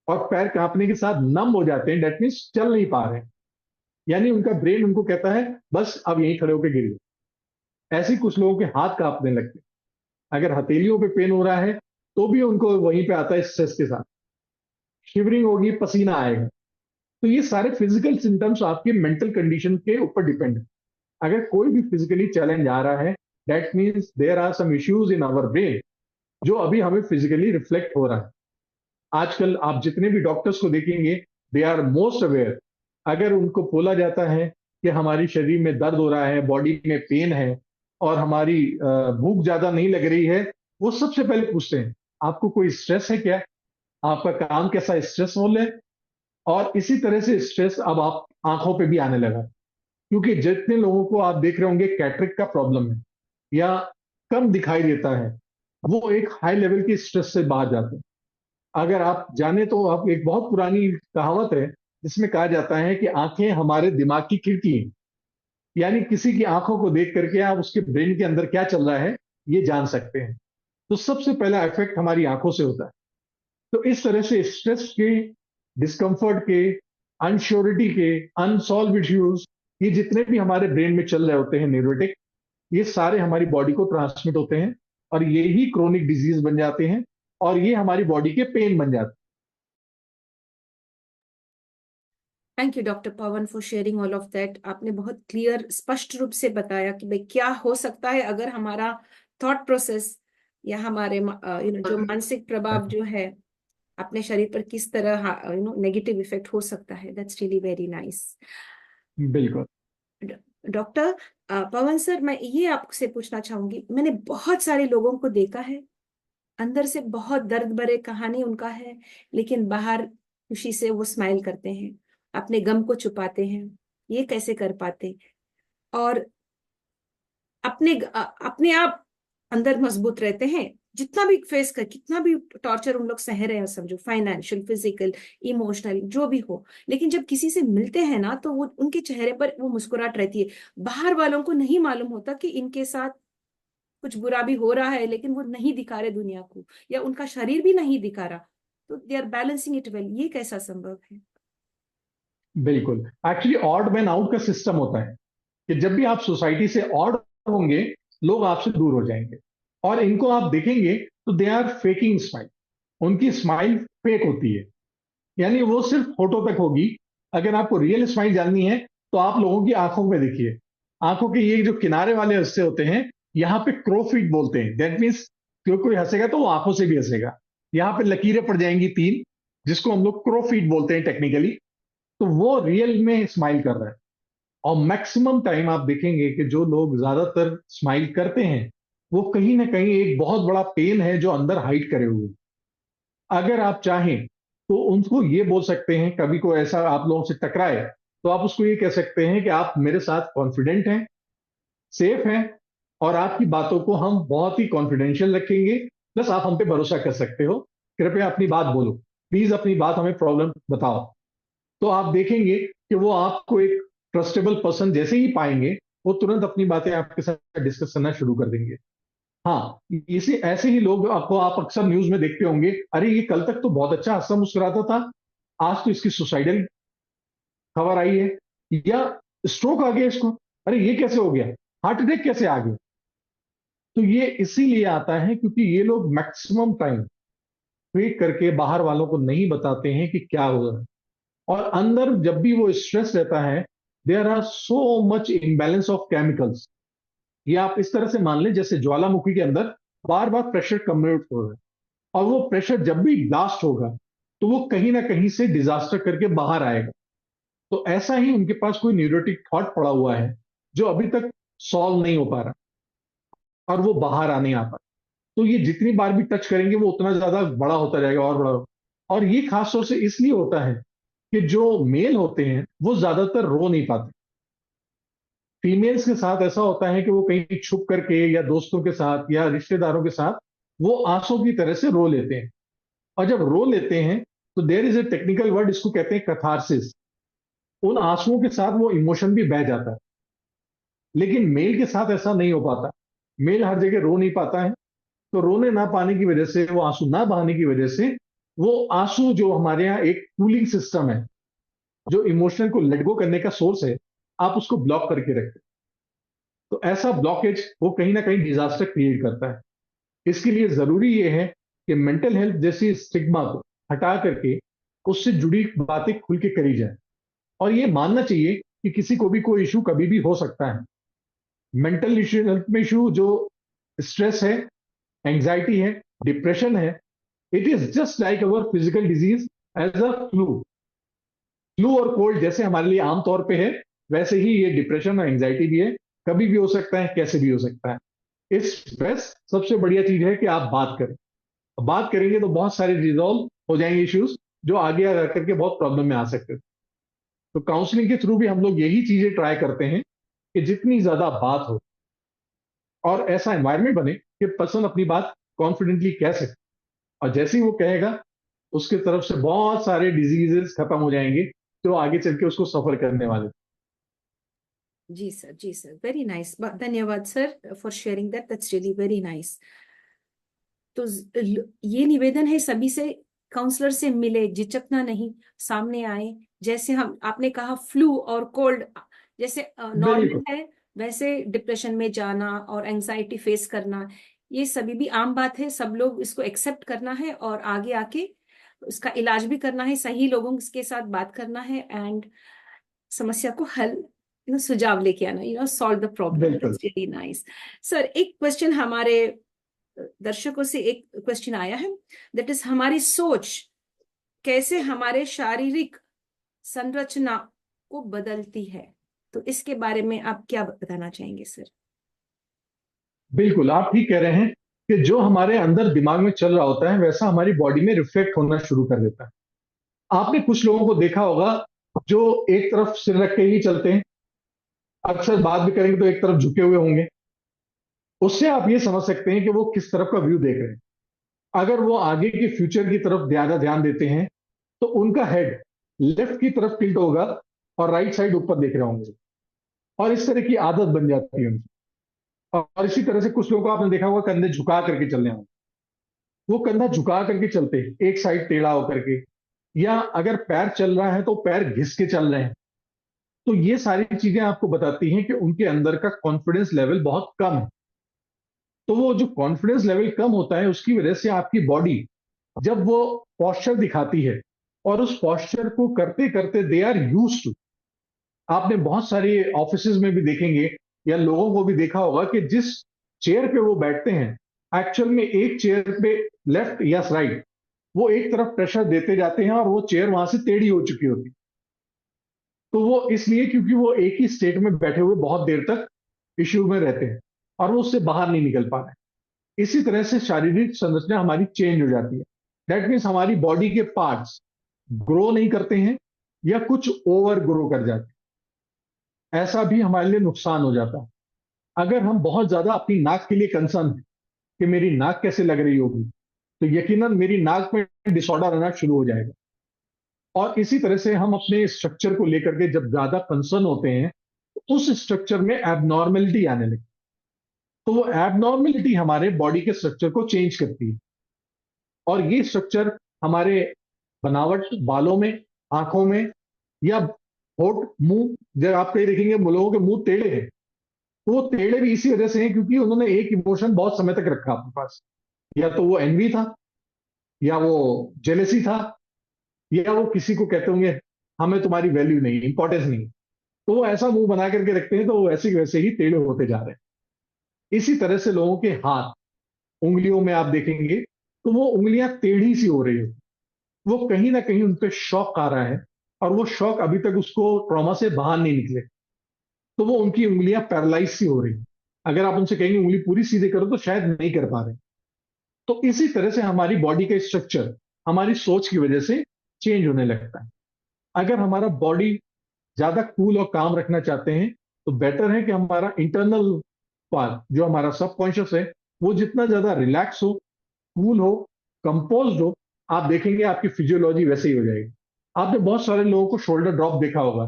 Speaker 2: और पैर कांपने के साथ नम हो जाते हैं, डेट मीन्स चल नहीं पा रहे हैं। यानी उनका ब्रेन उनको कहता है बस अब यहीं खड़े होकर गिरिए। ऐसे ही कुछ लोगों के हाथ कांपने लगते हैं, अगर हथेलियों पे पेन हो रहा है, तो भी उनको वहीं पे आता है स्ट्रेस के साथ, शिवरिंग होगी, पसीना आएगा। तो ये सारे फिजिकल सिम्टम्स आपके मेंटल कंडीशन के ऊपर डिपेंड है। अगर कोई भी फिजिकली चैलेंज आ रहा है, that means there are some issues in our brain, जो अभी हमें फिजिकली रिफ्लेक्ट हो रहा है। आजकल आप जितने भी डॉक्टर्स को देखेंगे, दे आर मोस्ट अवेयर। अगर उनको बोला जाता है कि हमारी शरीर में दर्द हो रहा है, बॉडी में पेन है, और हमारी भूख ज्यादा नहीं लग रही है, वो सबसे पहले पूछते हैं आपको कोई स्ट्रेस है क्या, आपका काम कैसा स्ट्रेसफुल है। और इसी तरह से स्ट्रेस अब आप आंखों पे भी आने लगा, क्योंकि जितने लोगों को आप देख रहे होंगे कैटरेक्ट का प्रॉब्लम है, या कम दिखाई देता है, वो एक हाई लेवल की स्ट्रेस से बाहर जाते हैं। अगर आप जाने तो आप, एक बहुत पुरानी कहावत है जिसमें कहा जाता है कि आंखें हमारे दिमाग की खिड़की हैं। यानी किसी की आंखों को देख करके आप उसके ब्रेन के अंदर क्या चल रहा है, ये जान सकते हैं। तो सबसे पहला इफेक्ट हमारी आंखों से होता है। तो इस तरह से स्ट्रेस के, डिस्कम्फर्ट के, अनश्योरिटी के, अनसॉल्व इश्यूज, ये जितने भी हमारे ब्रेन में चल रहे होते हैं न्यूरोटिक, ये सारे हमारी बॉडी को ट्रांसमिट होते हैं, और ये ही क्रोनिक डिजीज बन जाते हैं और ये हमारी बॉडी के पेन बन जाते
Speaker 1: thank you doctor Pawan for sharing all of that. आपने बहुत क्लियर स्पष्ट रूप से बताया कि भाई क्या हो सकता है अगर हमारा थॉट प्रोसेस या हमारे जो मानसिक प्रभाव
Speaker 2: हैं।
Speaker 1: जो है अपने शरीर पर किस तरह नेगेटिव इफेक्ट हो सकता है। That's really very nice.
Speaker 2: बिल्कुल।
Speaker 1: डॉक्टर पवन सर, मैं ये आपसे पूछना चाहूंगी, मैंने बहुत सारे लोगों को देखा है, अंदर से बहुत दर्द भरे कहानी उनका है, लेकिन बाहर खुशी से वो स्माइल करते हैं, अपने गम को छुपाते हैं। ये कैसे कर पाते? और अपने आप अंदर मजबूत रहते हैं, जितना भी फेस कर, कितना भी टॉर्चर उन लोग सह रहे हैं, समझो फाइनेंशियल, फिजिकल, इमोशनल, जो भी हो, लेकिन जब किसी से मिलते हैं ना तो वो उनके चेहरे पर वो मुस्कुराहट रहती है। बाहर वालों को नहीं मालूम होता कि इनके साथ कुछ बुरा भी हो रहा है, लेकिन वो नहीं दिखा रहे दुनिया को, या उनका शरीर भी नहीं दिखा रहा, तो they are balancing it well. ये कैसा संभव है?
Speaker 2: बिल्कुल, एक्चुअली ऑड मैन आउट का सिस्टम होता है कि जब भी आप सोसाइटी से ऑड होंगे, लोग आपसे दूर हो जाएंगे। और इनको आप देखेंगे तो दे आर फेकिंग स्माइल। उनकी स्माइल फेक होती है, यानी वो सिर्फ फोटो तक होगी। अगर आपको रियल स्माइल जाननी है तो आप लोगों की आंखों में देखिए। आंखों के ये जो किनारे वाले हिस्से होते हैं, यहाँ पे क्रोफिट बोलते हैं। दैट मीन्स कोई हंसेगा तो वो आंखों से भी हंसेगा। यहाँ पे लकीरें पड़ जाएंगी तीन, जिसको हम लोग क्रोफिट बोलते हैं टेक्निकली। तो वो रियल में स्माइल कर रहा है। और मैक्सिमम टाइम आप देखेंगे कि जो लोग ज्यादातर स्माइल करते हैं, वो कहीं ना कहीं एक बहुत बड़ा पेन है जो अंदर हाइड करे हुए। अगर आप चाहें तो उनको ये बोल सकते हैं, कभी कोई ऐसा आप लोगों से टकराए तो आप उसको ये कह सकते हैं कि आप मेरे साथ कॉन्फिडेंट हैं, सेफ हैं, और आपकी बातों को हम बहुत ही कॉन्फिडेंशियल रखेंगे। प्लस आप हम पे भरोसा कर सकते हो। कृपया अपनी बात बोलो, प्लीज अपनी बात हमें प्रॉब्लम बताओ। तो आप देखेंगे कि वो आपको एक ट्रस्टेबल पर्सन जैसे ही पाएंगे, वो तुरंत अपनी बातें आपके साथ डिस्कस करना शुरू कर देंगे। हाँ, इसी ऐसे ही लोग आपको आप अक्सर न्यूज में देखते होंगे, अरे ये कल तक तो बहुत अच्छा हंसता मुस्कुराता था, आज तो इसकी सुसाइडल खबर आई है, या स्ट्रोक आ गया इसको, अरे ये कैसे हो गया, हार्ट अटैक कैसे आ गया। तो ये इसीलिए आता है क्योंकि ये लोग मैक्सिमम टाइम फेक करके बाहर वालों को नहीं बताते हैं कि क्या हो रहा है। और अंदर जब भी वो स्ट्रेस रहता है, there are so much imbalance of chemicals. ये आप इस तरह से मान लें जैसे ज्वालामुखी के अंदर बार बार प्रेशर कम्युट हो रहा है, और वो प्रेशर जब भी ब्लास्ट होगा तो वो कहीं ना कहीं से डिजास्टर करके बाहर आएगा। तो ऐसा ही उनके पास कोई न्यूरोटिक थॉट पड़ा हुआ है जो अभी तक सॉल्व नहीं हो पा रहा, और वो बाहर आने आ पा। तो ये जितनी बार भी टच करेंगे वो उतना ज्यादा बड़ा होता जाएगा और बड़ा। और ये खास तौर से इसलिए होता है कि जो मेल होते हैं वो ज्यादातर रो नहीं पाते। फीमेल्स के साथ ऐसा होता है कि वो कहीं छुप करके या दोस्तों के साथ या रिश्तेदारों के साथ वो आंसू की तरह से रो लेते हैं। और जब रो लेते हैं तो there is a technical word, इसको कहते हैं कथारसिस। उन आंसुओं के साथ वो इमोशन भी बह जाता है। लेकिन मेल के साथ ऐसा नहीं हो पाता। मेल हर जगह रो नहीं पाता है। तो रोने ना पाने की वजह से, वो आंसू ना बहाने की वजह से, वो आंसू जो हमारे यहाँ एक कूलिंग सिस्टम है, जो इमोशनल को लेट गो करने का सोर्स है, आप उसको ब्लॉक करके रखते हैं। तो ऐसा ब्लॉकेज वो कहीं ना कहीं डिजास्टर क्रिएट करता है। इसके लिए जरूरी ये है कि मेंटल हेल्थ जैसी स्टिग्मा को हटा करके उससे जुड़ी बातें खुल के करी जाए। और ये मानना चाहिए कि किसी को भी कोई इशू कभी भी हो सकता है। मेंटल इशू, हेल्थ में इशू जो स्ट्रेस है, एंग्जाइटी है, डिप्रेशन है, it is just like our physical disease as a flu. Flu और कोल्ड जैसे हमारे लिए आमतौर पे है, वैसे ही ये डिप्रेशन और एंग्जाइटी भी है। कभी भी हो सकता है, कैसे भी हो सकता है। इस बेस्ट सबसे बढ़िया चीज है कि आप बात करें। बात करेंगे तो बहुत सारे रिजॉल्व हो जाएंगे इश्यूज जो आगे आकर करके बहुत प्रॉब्लम में आ सकते थे। तो काउंसलिंग के थ्रू भी हम लोग यही चीजें ट्राई करते हैं कि जितनी ज्यादा बात हो और ऐसा एनवायरमेंट बने कि पर्सन अपनी बात कॉन्फिडेंटली कह सके। और जैसे ही वो कहेगा, उसके तरफ से बहुत सारे डिजीजेस खत्म हो जाएंगे जो आगे चल के उसको सफर करने वाले।
Speaker 1: जी सर, जी सर, वेरी नाइस। धन्यवाद sir for sharing that, that's really very nice. तो ये निवेदन है सभी से, काउंसलर से मिले, झिझकना नहीं, सामने आए। जैसे हम आपने कहा फ्लू और कोल्ड जैसे
Speaker 2: बिल्कुल।
Speaker 1: नॉर्मल है, वैसे डिप्रेशन में जाना और एंजाइटी फेस करना, ये सभी भी आम बात है, सब लोग इसको एक्सेप्ट करना है और आगे आके उसका इलाज भी करना है, सही लोगों के साथ बात करना है एंड समस्या को हल, सुझाव लेके आना, सॉल्व द प्रॉब्लम।
Speaker 2: बिल्कुल।
Speaker 1: That's really nice. सर, एक क्वेश्चन हमारे दर्शकों से एक क्वेश्चन आया है, दैट इज हमारी सोच कैसे हमारे शारीरिक संरचना को बदलती है, तो इसके बारे में आप क्या बताना चाहेंगे सर?
Speaker 2: बिल्कुल, आप ठीक कह रहे हैं कि जो हमारे अंदर दिमाग में चल रहा होता है वैसा हमारी बॉडी में रिफ्लेक्ट होना शुरू कर देता है। आपने कुछ लोगों को देखा होगा जो एक तरफ सिर रख के ही चलते हैं, अक्सर बात भी करेंगे तो एक तरफ झुके हुए होंगे। उससे आप ये समझ सकते हैं कि वो किस तरफ का व्यू देख रहे हैं। अगर वो आगे के फ्यूचर की तरफ ज्यादा ध्यान देते हैं तो उनका हेड लेफ्ट की तरफ टिल्ट होगा और राइट साइड ऊपर देख रहे होंगे, और इस तरह की आदत बन जाती है उनकी। और इसी तरह से कुछ लोगों को आपने देखा होगा कंधे झुका करके चलने होंगे, वो कंधा झुका करके चलते हैं, एक साइड टेढ़ा होकर के, या अगर पैर चल रहा है तो पैर घिस के चल रहे हैं। तो ये सारी चीजें आपको बताती हैं कि उनके अंदर का कॉन्फिडेंस लेवल बहुत कम है। तो वो जो कॉन्फिडेंस लेवल कम होता है उसकी वजह से आपकी बॉडी जब वो पॉस्चर दिखाती है, और उस पॉस्चर को करते करते दे आर यूज टू, आपने बहुत सारे ऑफिसेज में भी देखेंगे या लोगों को भी देखा होगा कि जिस चेयर पे वो बैठते हैं, एक्चुअल में एक चेयर पे लेफ्ट या राइट वो एक तरफ प्रेशर देते जाते हैं और वो चेयर वहां से टेढ़ी हो चुकी होती है। तो वो इसलिए क्योंकि वो एक ही स्टेट में बैठे हुए बहुत देर तक इश्यू में रहते हैं और वो उससे बाहर नहीं निकल पा रहे हैं। इसी तरह से शारीरिक संरचना हमारी चेंज हो जाती है। दैट मीन्स हमारी बॉडी के पार्ट्स ग्रो नहीं करते हैं या कुछ ओवर ग्रो कर जाते हैं। ऐसा भी हमारे लिए नुकसान हो जाता है। अगर हम बहुत ज्यादा अपनी नाक के लिए कंसर्न है कि मेरी नाक कैसे लग रही होगी, तो यकीनन मेरी नाक में डिसऑर्डर आना शुरू हो जाएगा। और इसी तरह से हम अपने स्ट्रक्चर को लेकर के जब ज्यादा कंसर्न होते हैं तो उस स्ट्रक्चर में एबनॉर्मेलिटी आने लगती है। तो वो एबनॉर्मेलिटी हमारे बॉडी के स्ट्रक्चर को चेंज करती है, और ये स्ट्रक्चर हमारे बनावट, बालों में, आंखों में, या होठ, मुंह, जब आप कहीं देखेंगे लोगों के मुंह टेढ़े हैं, तो वो टेढ़े भी इसी वजह से हैं क्योंकि उन्होंने एक इमोशन बहुत समय तक रखा अपने पास। या तो वो एनवी था, या वो जेलेसी था, या वो किसी को कहते होंगे हमें तुम्हारी वैल्यू नहीं, इंपॉर्टेंस नहीं। तो वो ऐसा मुंह बना करके रखते हैं, तो वो वैसे के वैसे ही टेढ़े होते जा रहे हैं। इसी तरह से लोगों के हाथ, उंगलियों में आप देखेंगे तो वो उंगलियां टेढ़ी सी हो रही हो, वो कहीं ना कहीं उन पे शॉक आ रहा है, और वो शॉक अभी तक उसको ट्रॉमा से बाहर नहीं निकले, तो वो उनकी उंगलियां पैरालाइज सी हो रही। अगर आप उनसे कहेंगे उंगली पूरी सीधे करो तो शायद नहीं कर पा रहे। तो इसी तरह से हमारी बॉडी का स्ट्रक्चर हमारी सोच की वजह से चेंज होने लगता है। अगर हमारा बॉडी ज्यादा कूल और काम रखना चाहते हैं तो बेटर है कि हमारा इंटरनल पार्ट जो हमारा सबकॉन्शियस है वो जितना ज्यादा रिलैक्स हो, कूल हो, कंपोज हो, आप देखेंगे आपकी फिजियोलॉजी वैसे ही हो जाएगी। आपने बहुत सारे लोगों को शोल्डर ड्रॉप देखा होगा।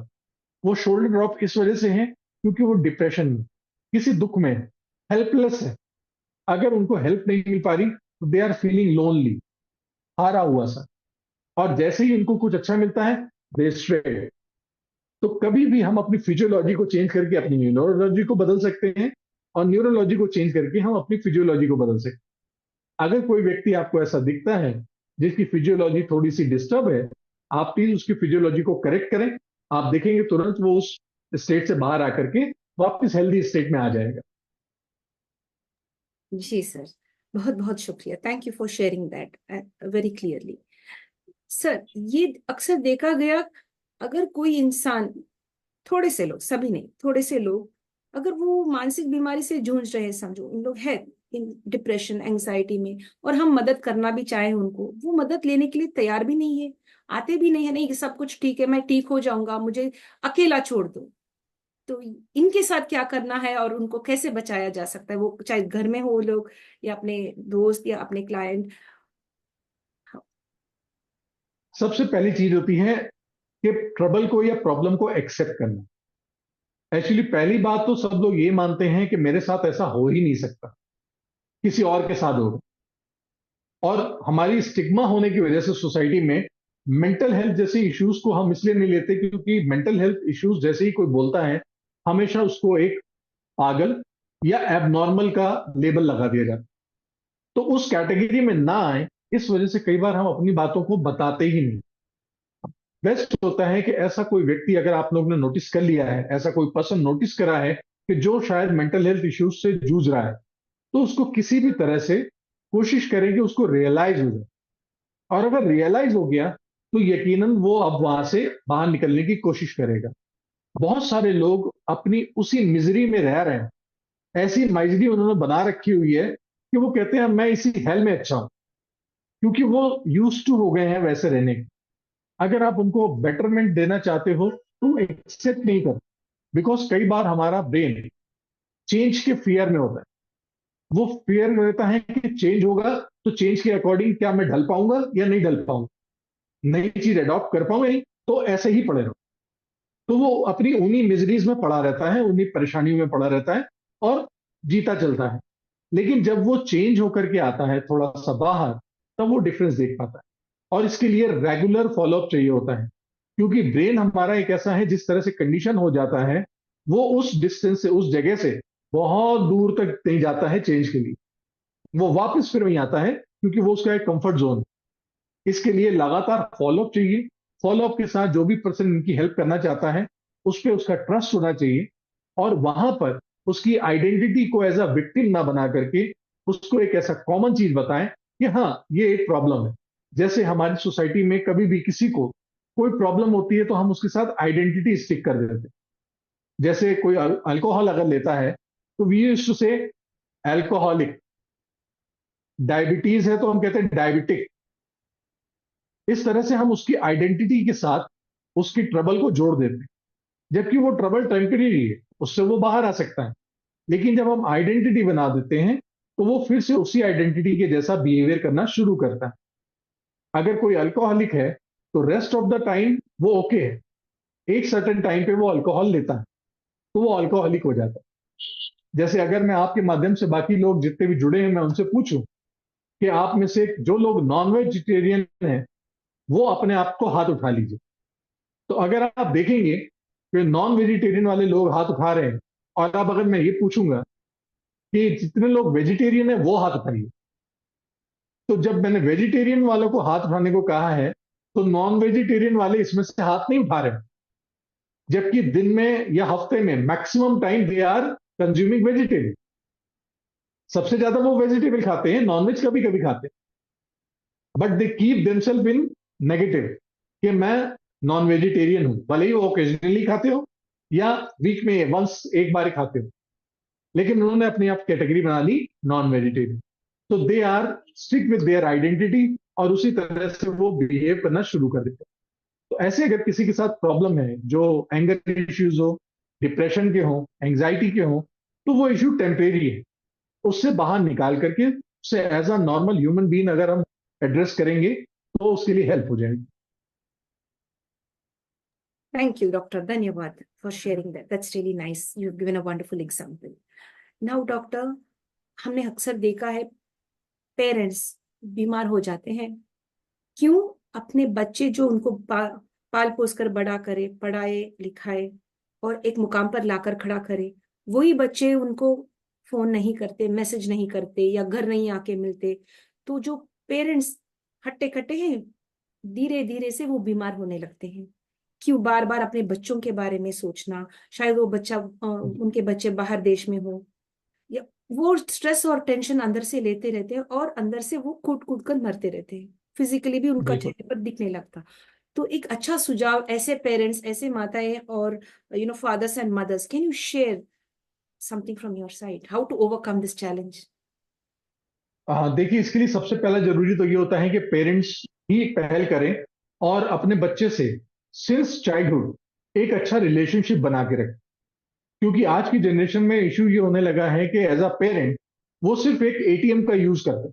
Speaker 2: वो शोल्डर ड्रॉप इस वजह से है क्योंकि वो डिप्रेशन में, किसी दुख में, हेल्पलेस है। अगर उनको हेल्प नहीं मिल पा रही तो दे आर फीलिंग लोनली, हारा हुआ सा। और जैसे ही इनको कुछ अच्छा मिलता है दे स्ट्रे। तो कभी भी हम अपनी फिजियोलॉजी को चेंज करके अपनी न्यूरोलॉजी को बदल सकते हैं, और न्यूरोलॉजी को चेंज करके हम अपनी फिजियोलॉजी को बदल सकते हैं। अगर कोई व्यक्ति आपको ऐसा दिखता है जिसकी फिजियोलॉजी थोड़ी सी डिस्टर्ब है, आप प्लीज उसकी फिजियोलॉजी को करेक्ट करें। आप देखेंगे तुरंत वो उस स्टेट से बाहर आकर के वापस हेल्दी स्टेट में आ जाएगा।
Speaker 1: जी सर, बहुत बहुत शुक्रिया, thank you for sharing that very clearly. Sir, ये अक्सर देखा गया, अगर कोई इंसान, थोड़े से लोग, सभी नहीं, थोड़े से लोग, अगर वो मानसिक बीमारी से जूझ रहे हैं, समझो उन लोग है इन डिप्रेशन, एंग्जाइटी में, और हम मदद करना भी चाहे उनको, वो मदद लेने के लिए तैयार भी नहीं है, आते भी नहीं है, नहीं कि सब कुछ ठीक है, मैं ठीक हो जाऊंगा, मुझे अकेला छोड़ दो। तो इनके साथ क्या करना है और उनको कैसे बचाया जा सकता है, वो चाहे घर में हो लोग या अपने दोस्त या अपने क्लाइंट?
Speaker 2: सबसे पहली चीज होती है कि ट्रबल को या प्रॉब्लम को एक्सेप्ट करना। एक्चुअली पहली बात तो सब लोग ये मानते हैं कि मेरे साथ ऐसा हो ही नहीं सकता, किसी और के साथ होगा। और हमारी स्टिग्मा होने की वजह से सोसाइटी में मेंटल हेल्थ जैसे इश्यूज को हम इसलिए नहीं लेते क्योंकि मेंटल हेल्थ इश्यूज जैसे ही कोई बोलता है हमेशा उसको एक पागल या एबनॉर्मल का लेबल लगा दिया जाता है। तो उस कैटेगरी में ना आए, इस वजह से कई बार हम अपनी बातों को बताते ही नहीं। बेस्ट होता है कि ऐसा कोई व्यक्ति अगर आप लोग ने नोटिस कर लिया है, ऐसा कोई पर्सन नोटिस करा है कि जो शायद मेंटल हेल्थ इश्यूज से जूझ रहा है, तो उसको किसी भी तरह से कोशिश करें कि उसको रियलाइज हो जाए। और अगर रियलाइज हो गया तो यकीनन वो अब वहां से बाहर निकलने की कोशिश करेगा। बहुत सारे लोग अपनी उसी मिजरी में रह रहे हैं, ऐसी माइजरी उन्होंने बना रखी हुई है कि वो कहते हैं मैं इसी हेल में अच्छा हूं, क्योंकि वो यूज टू हो गए हैं वैसे रहने के। अगर आप उनको बेटरमेंट देना चाहते हो तो एक्सेप्ट नहीं कर, बिकॉज कई बार हमारा ब्रेन चेंज के फियर में होता है। वो फियर रहता है कि चेंज होगा, तो चेंज के अकॉर्डिंग क्या मैं ढल पाऊंगा या नहीं ढल पाऊंगा, नई चीज अडॉप्ट कर पाऊंगा नहीं, तो ऐसे ही पड़े रहो। तो वो अपनी उन्हीं मिजरीज में पड़ा रहता है, उन्हीं परेशानियों में पड़ा रहता है और जीता चलता है। लेकिन जब वो चेंज होकर के आता है थोड़ा सा बाहर, तब वो डिफरेंस देख पाता है। और इसके लिए रेगुलर फॉलोअप चाहिए होता है, क्योंकि ब्रेन हमारा एक ऐसा है, जिस तरह से कंडीशन हो जाता है, वो उस डिस्टेंस से, उस जगह से बहुत दूर तक नहीं जाता है चेंज के लिए। वो वापस फिर वहीं आता है, क्योंकि वो उसका एक कंफर्ट जोन है। इसके लिए लगातार फॉलोअप चाहिए। फॉलोअप के साथ जो भी पर्सन इनकी हेल्प करना चाहता है, उस पर उसका ट्रस्ट होना चाहिए। और वहां पर उसकी आइडेंटिटी को एज अ विक्टिम ना बना करके उसको एक ऐसा कॉमन चीज बताएं कि हाँ, ये एक प्रॉब्लम है। जैसे हमारी सोसाइटी में कभी भी किसी को कोई प्रॉब्लम होती है तो हम उसके साथ आइडेंटिटी स्टिक कर देते हैं। जैसे कोई अल्कोहल अगर लेता है तो वी यूज्ड टू से अल्कोहलिक। डायबिटीज है तो हम कहते हैं डायबिटिक। इस तरह से हम उसकी आइडेंटिटी के साथ उसकी ट्रबल को जोड़ देते हैं, जबकि वो ट्रबल टेम्परेरी है, उससे वो बाहर आ सकता है। लेकिन जब हम आइडेंटिटी बना देते हैं तो वो फिर से उसी आइडेंटिटी के जैसा बिहेवियर करना शुरू करता है। अगर कोई अल्कोहलिक है तो रेस्ट ऑफ द टाइम वो ओके है, एक सर्टेन टाइम पे वो अल्कोहल लेता है तो वो अल्कोहलिक हो जाता है। जैसे अगर मैं आपके माध्यम से बाकी लोग जितने भी जुड़े हैं, मैं उनसे पूछूं कि आप में से जो लोग नॉन वेजिटेरियन हैं, वो अपने आप को हाथ उठा लीजिए। तो अगर आप देखेंगे कि नॉन वेजिटेरियन वाले लोग हाथ उठा रहे हैं, और अब अगर मैं ये पूछूंगा कि जितने लोग वेजिटेरियन है वो हाथ उठाइए, तो जब मैंने वेजिटेरियन वालों को हाथ उठाने को कहा है, तो नॉन वेजिटेरियन वाले इसमें से हाथ नहीं उठा रहे हैं। जबकि दिन में या हफ्ते में maximum time they are consuming vegetarian. सबसे ज्यादा वो वेजिटेबल खाते हैं, नॉनवेज कभी कभी खाते हैं, but they keep themselves in negative कि मैं नॉन वेजिटेरियन हूं, भले ही वो ओकेजनली खाते हो या वीक में वंस एक बार ही खाते हो, लेकिन उन्होंने अपनी आप कैटेगरी बना ली नॉन वेजिटेरियन। तो they are stick with their identity, और उसी तरह से वो बिहेव करना शुरू कर देते हैं। तो ऐसे अगर किसी के साथ प्रॉब्लम है, जो एंगर इश्यूज हो, डिप्रेशन के हो, एंग्जाइटी के हो, तो वो इश्यू टेम्परेरी है। उससे बाहर निकाल करके उसे as a normal human being अगर हम एड्रेस करेंगे तो उसके लिए हेल्प हो जाएगी।
Speaker 1: Thank you, Dr. Dhanyavad, for sharing that. That's really nice. You've given a wonderful example. Now, Doctor, हमने अक्सर देखा है पेरेंट्स बीमार हो जाते हैं। क्यों? अपने बच्चे जो उनको पाल पोस कर बड़ा करे, पढ़ाए लिखाए और एक मुकाम पर लाकर खड़ा करे, वही बच्चे उनको फोन नहीं करते, मैसेज नहीं करते या घर नहीं आके मिलते। तो जो पेरेंट्स हट्टे कट्टे हैं, धीरे धीरे से वो बीमार होने लगते हैं। क्यों? बार बार अपने बच्चों के बारे में सोचना, शायद वो बच्चा उनके बच्चे बाहर देश में हो, या वो स्ट्रेस और टेंशन अंदर से लेते रहते हैं और अंदर से वो कूट कूट कर मरते रहते हैं। फिजिकली भी उनका
Speaker 2: बिल्कुल।
Speaker 1: चेहरे पर दिखने लगता। तो एक अच्छा सुझाव ऐसे पेरेंट्स, ऐसे माताएं और fathers and mothers, can you share something from your side how to overcome this challenge?
Speaker 2: देखिए, इसके लिए सबसे पहला जरूरी तो ये होता है कि पेरेंट्स ही पहल करें और अपने बच्चे से सिंस चाइल्डहुड एक अच्छा रिलेशनशिप बना के रखें। क्योंकि आज की जनरेशन में इश्यू ये होने लगा है कि एज अ पेरेंट वो सिर्फ एक एटीएम का यूज करते हैं,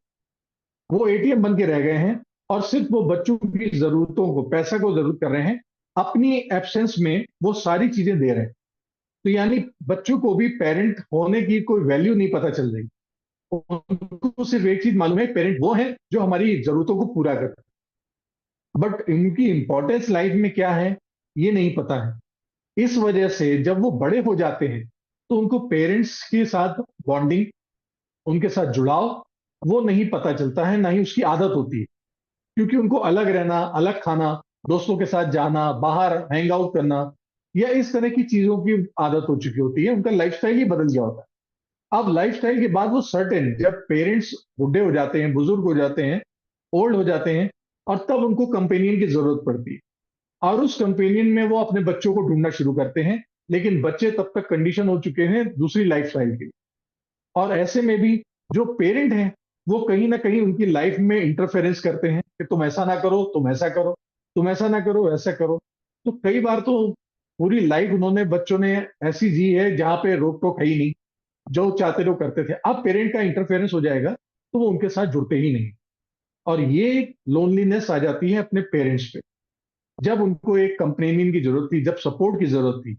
Speaker 2: वो एटीएम बन के रह गए हैं, और सिर्फ वो बच्चों की जरूरतों को, पैसा को जरूरत कर रहे हैं। अपनी एब्सेंस में वो सारी चीजें दे रहे हैं। तो यानी बच्चों को भी पेरेंट होने की कोई वैल्यू नहीं पता चल रही। उनको सिर्फ एक चीज मालूम है, पेरेंट वो है जो हमारी जरूरतों को पूरा करता है, बट इनकी इंपॉर्टेंस लाइफ में क्या है ये नहीं पता है। इस वजह से जब वो बड़े हो जाते हैं तो उनको पेरेंट्स के साथ बॉन्डिंग, उनके साथ जुड़ाव वो नहीं पता चलता है, ना ही उसकी आदत होती है, क्योंकि उनको अलग रहना, अलग खाना, दोस्तों के साथ जाना, बाहर हैंग आउट करना या इस तरह की चीजों की आदत हो चुकी होती है, उनका लाइफस्टाइल ही बदल गया होता है। अब लाइफस्टाइल के बाद वो सर्टेन, जब पेरेंट्स बुढ़े हो जाते हैं, बुजुर्ग हो जाते हैं, ओल्ड हो जाते हैं, और तब उनको कंपेनियन की जरूरत पड़ती है, और उस कंपेनियन में वो अपने बच्चों को ढूंढना शुरू करते हैं, लेकिन बच्चे तब तक कंडीशन हो चुके हैं दूसरी लाइफस्टाइल के लिए। और ऐसे में भी जो पेरेंट हैं वो कहीं ना कहीं उनकी लाइफ में इंटरफेरेंस करते हैं कि तुम ऐसा ना करो, तुम ऐसा करो, तुम ऐसा ना करो, ऐसा करो। तो कई बार तो पूरी लाइफ उन्होंने, बच्चों ने ऐसी जी है जहां पे रोक टोक है ही नहीं, जो चाहते थे वो करते थे। अब पेरेंट का इंटरफेरेंस हो जाएगा तो वो उनके साथ जुड़ते ही नहीं, और ये लोनलीनेस आ जाती है अपने पेरेंट्स पे। जब उनको एक कंपेनियन की जरूरत थी, जब सपोर्ट की जरूरत थी,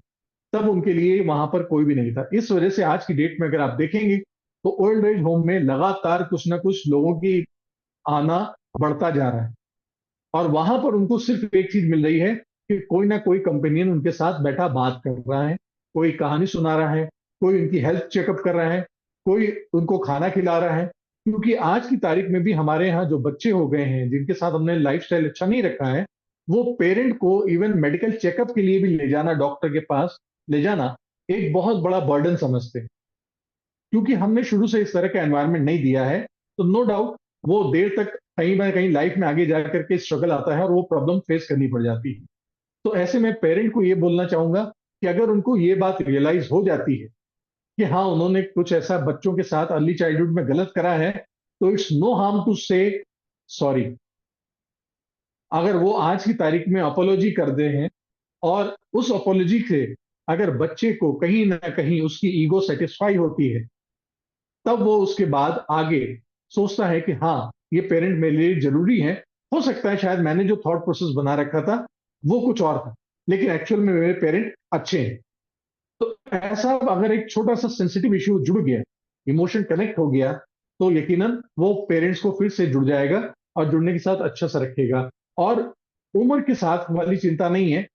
Speaker 2: तब उनके लिए वहां पर कोई भी नहीं था। इस वजह से आज की डेट में अगर आप देखेंगे तो ओल्ड एज होम में लगातार कुछ ना कुछ लोगों की आना बढ़ता जा रहा है, और वहां पर उनको सिर्फ एक चीज मिल रही है कि कोई ना कोई कंपेनियन उनके साथ बैठा बात कर रहा है, कोई कहानी सुना रहा है, कोई उनकी हेल्थ चेकअप कर रहा है, कोई उनको खाना खिला रहा है। क्योंकि आज की तारीख में भी हमारे यहाँ जो बच्चे हो गए हैं जिनके साथ हमने लाइफस्टाइल अच्छा नहीं रखा है, वो पेरेंट को इवन मेडिकल चेकअप के लिए भी ले जाना, डॉक्टर के पास ले जाना, एक बहुत बड़ा बर्डन समझते हैं। क्योंकि हमने शुरू से इस तरह का एनवायरनमेंट नहीं दिया है, तो नो डाउट वो देर तक कहीं ना कहीं लाइफ में आगे जाकर के स्ट्रगल आता है और वो प्रॉब्लम फेस करनी पड़ जाती है। तो ऐसे में पेरेंट को ये बोलना चाहूंगा कि अगर उनको ये बात रियलाइज हो जाती है कि हाँ उन्होंने कुछ ऐसा बच्चों के साथ अर्ली चाइल्डहुड में गलत करा है, तो इट्स नो हार्म टू से सॉरी। अगर वो आज की तारीख में अपोलॉजी कर दे हैं, और उस अपोलॉजी से अगर बच्चे को कहीं ना कहीं उसकी ईगो सेटिस्फाई होती है, तब वो उसके बाद आगे सोचता है कि हाँ ये पेरेंट मेरे लिए जरूरी है। हो सकता है शायद मैंने जो थॉट प्रोसेस बना रखा था वो कुछ और था, लेकिन एक्चुअल में मेरे पेरेंट अच्छे हैं। तो ऐसा अगर एक छोटा सा सेंसिटिव इश्यू जुड़ गया, इमोशन कनेक्ट हो गया, तो यकीनन वो पेरेंट्स को फिर से जुड़ जाएगा, और जुड़ने के साथ अच्छा सा रखेगा। और उम्र के साथ वाली चिंता नहीं है,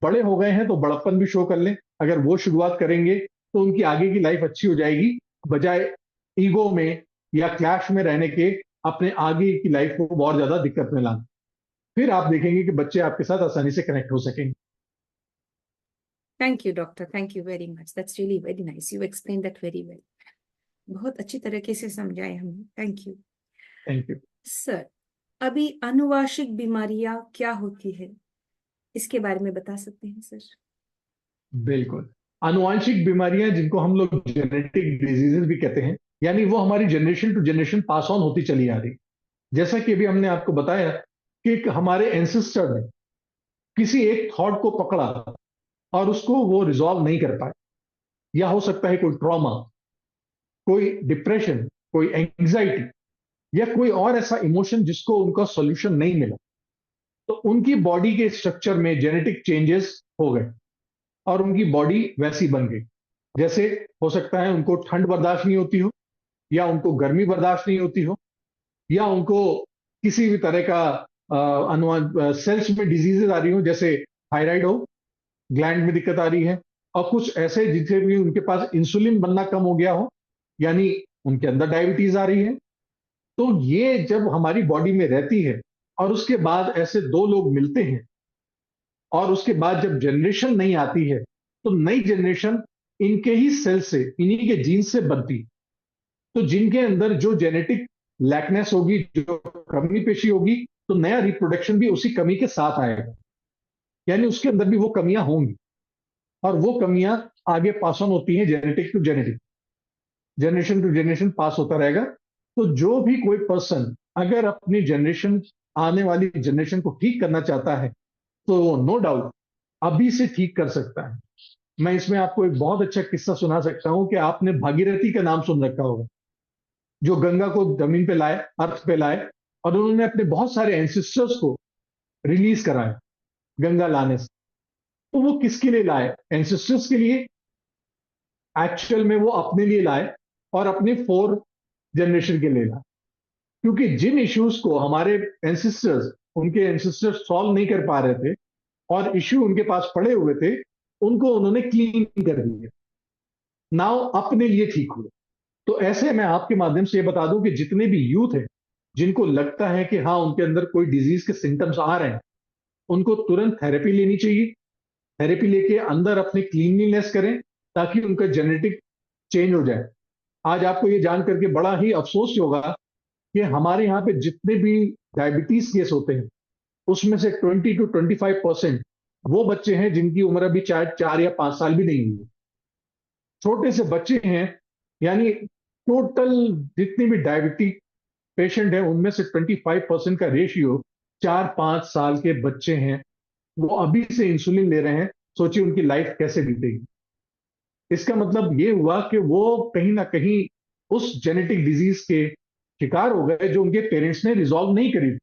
Speaker 2: बड़े हो गए हैं तो बड़प्पन भी शो कर लें, अगर वो शुरुआत करेंगे तो उनकी आगे की लाइफ अच्छी हो जाएगी, बजाय ईगो में या क्लैश में रहने के अपने आगे की लाइफ को बहुत ज्यादा दिक्कत में लाना। फिर आप देखेंगे कि बच्चे आपके साथ आसानी से कनेक्ट हो सकेंगे।
Speaker 1: Thank you doctor, thank you very much, that's really very nice, you explain that very well. बहुत अच्छी तरीके से समझाए हमने, thank you.
Speaker 2: Thank you.
Speaker 1: Sir, अभी अनुवांशिक बीमारियां क्या होती है, इसके बारे में बता सकते हैं सर?
Speaker 2: बिल्कुल। आनुवांशिक बीमारियां, जिनको हम लोग जेनेटिक डिजीजेस भी कहते हैं, यानी वो हमारी generation to generation pass on होती चली आ रही। जैसा कि अभी हमने आपको बताया कि हमारे एंसेस्टर ने किसी एक थॉट को पकड़ा और उसको वो रिजॉल्व नहीं कर पाए, या हो सकता है कोई ट्रॉमा, कोई डिप्रेशन, कोई एंग्जाइटी, या कोई और ऐसा इमोशन जिसको उनका सॉल्यूशन नहीं मिला, तो उनकी बॉडी के स्ट्रक्चर में जेनेटिक चेंजेस हो गए और उनकी बॉडी वैसी बन गई। जैसे हो सकता है उनको ठंड बर्दाश्त नहीं होती हो, या उनको गर्मी बर्दाश्त नहीं होती हो, या उनको किसी भी तरह का अनुमान सेल्स में डिजीजेज आ रही हो, जैसे थायराइड हो, ग्लैंड में दिक्कत आ रही है, और कुछ ऐसे जिसे भी उनके पास इंसुलिन बनना कम हो गया हो, यानी उनके अंदर डायबिटीज आ रही है। तो ये जब हमारी बॉडी में रहती है और उसके बाद ऐसे दो लोग मिलते हैं, और उसके बाद जब जनरेशन नहीं आती है, तो नई जनरेशन इनके ही सेल से, इन्हीं के जीन से बनती। तो जिनके अंदर जो जेनेटिक लैकनेस होगी, जो कमी पेशी होगी, तो नया रिप्रोडक्शन भी उसी कमी के साथ आएगा, यानी उसके अंदर भी वो कमियां होंगी, और वो कमियां आगे पास ऑन होती हैं genetic to genetic, generation to generation pass होता रहेगा। तो जो भी कोई पर्सन अगर अपनी जनरेशन, आने वाली जनरेशन को ठीक करना चाहता है, तो वो नो डाउट अभी से ठीक कर सकता है। मैं इसमें आपको एक बहुत अच्छा किस्सा सुना सकता हूं कि आपने भागीरथी का नाम सुन रखा होगा, जो गंगा को जमीन पे लाए, अर्थ पे लाए, और उन्होंने अपने बहुत सारे एंसेस्टर्स को रिलीज कराया गंगा लाने से। तो वो किसके लिए लाए? एंसेस्टर्स के लिए। एक्चुअल में वो अपने लिए लाए, और अपने फोर जनरेशन के लिए लाए। क्योंकि जिन इश्यूज को हमारे एंसेस्टर्स, उनके एंसेस्टर्स सॉल्व नहीं कर पा रहे थे, और इश्यू उनके पास पड़े हुए थे, उनको उन्होंने क्लीन कर दिया, नाउ अपने लिए ठीक हुए। तो ऐसे मैं आपके माध्यम से ये बता दूं कि जितने भी यूथ हैं जिनको लगता है कि हाँ उनके अंदर कोई डिजीज के सिम्टम्स आ रहे हैं, उनको तुरंत थेरेपी लेनी चाहिए। थेरेपी लेके अंदर अपनी क्लीनलीनेस करें ताकि उनका जेनेटिक चेंज हो जाए। आज आपको ये जान करके बड़ा ही अफसोस होगा कि हमारे यहाँ पे जितने भी डायबिटीज केस होते हैं उसमें से 20 to 25% वो बच्चे हैं जिनकी उम्र अभी 4 या 5 साल भी नहीं हुई। छोटे से बच्चे हैं, यानी टोटल जितनी भी डायबिटिक पेशेंट हैं उनमें से 25% का रेशियो 4 5 साल के बच्चे हैं, वो अभी से इंसुलिन ले रहे हैं। सोचिए उनकी लाइफ कैसे बीतेगी। इसका मतलब ये हुआ कि वो कहीं ना कहीं उस जेनेटिक डिजीज के शिकार हो गए जो उनके पेरेंट्स ने रिजॉल्व नहीं करी थी,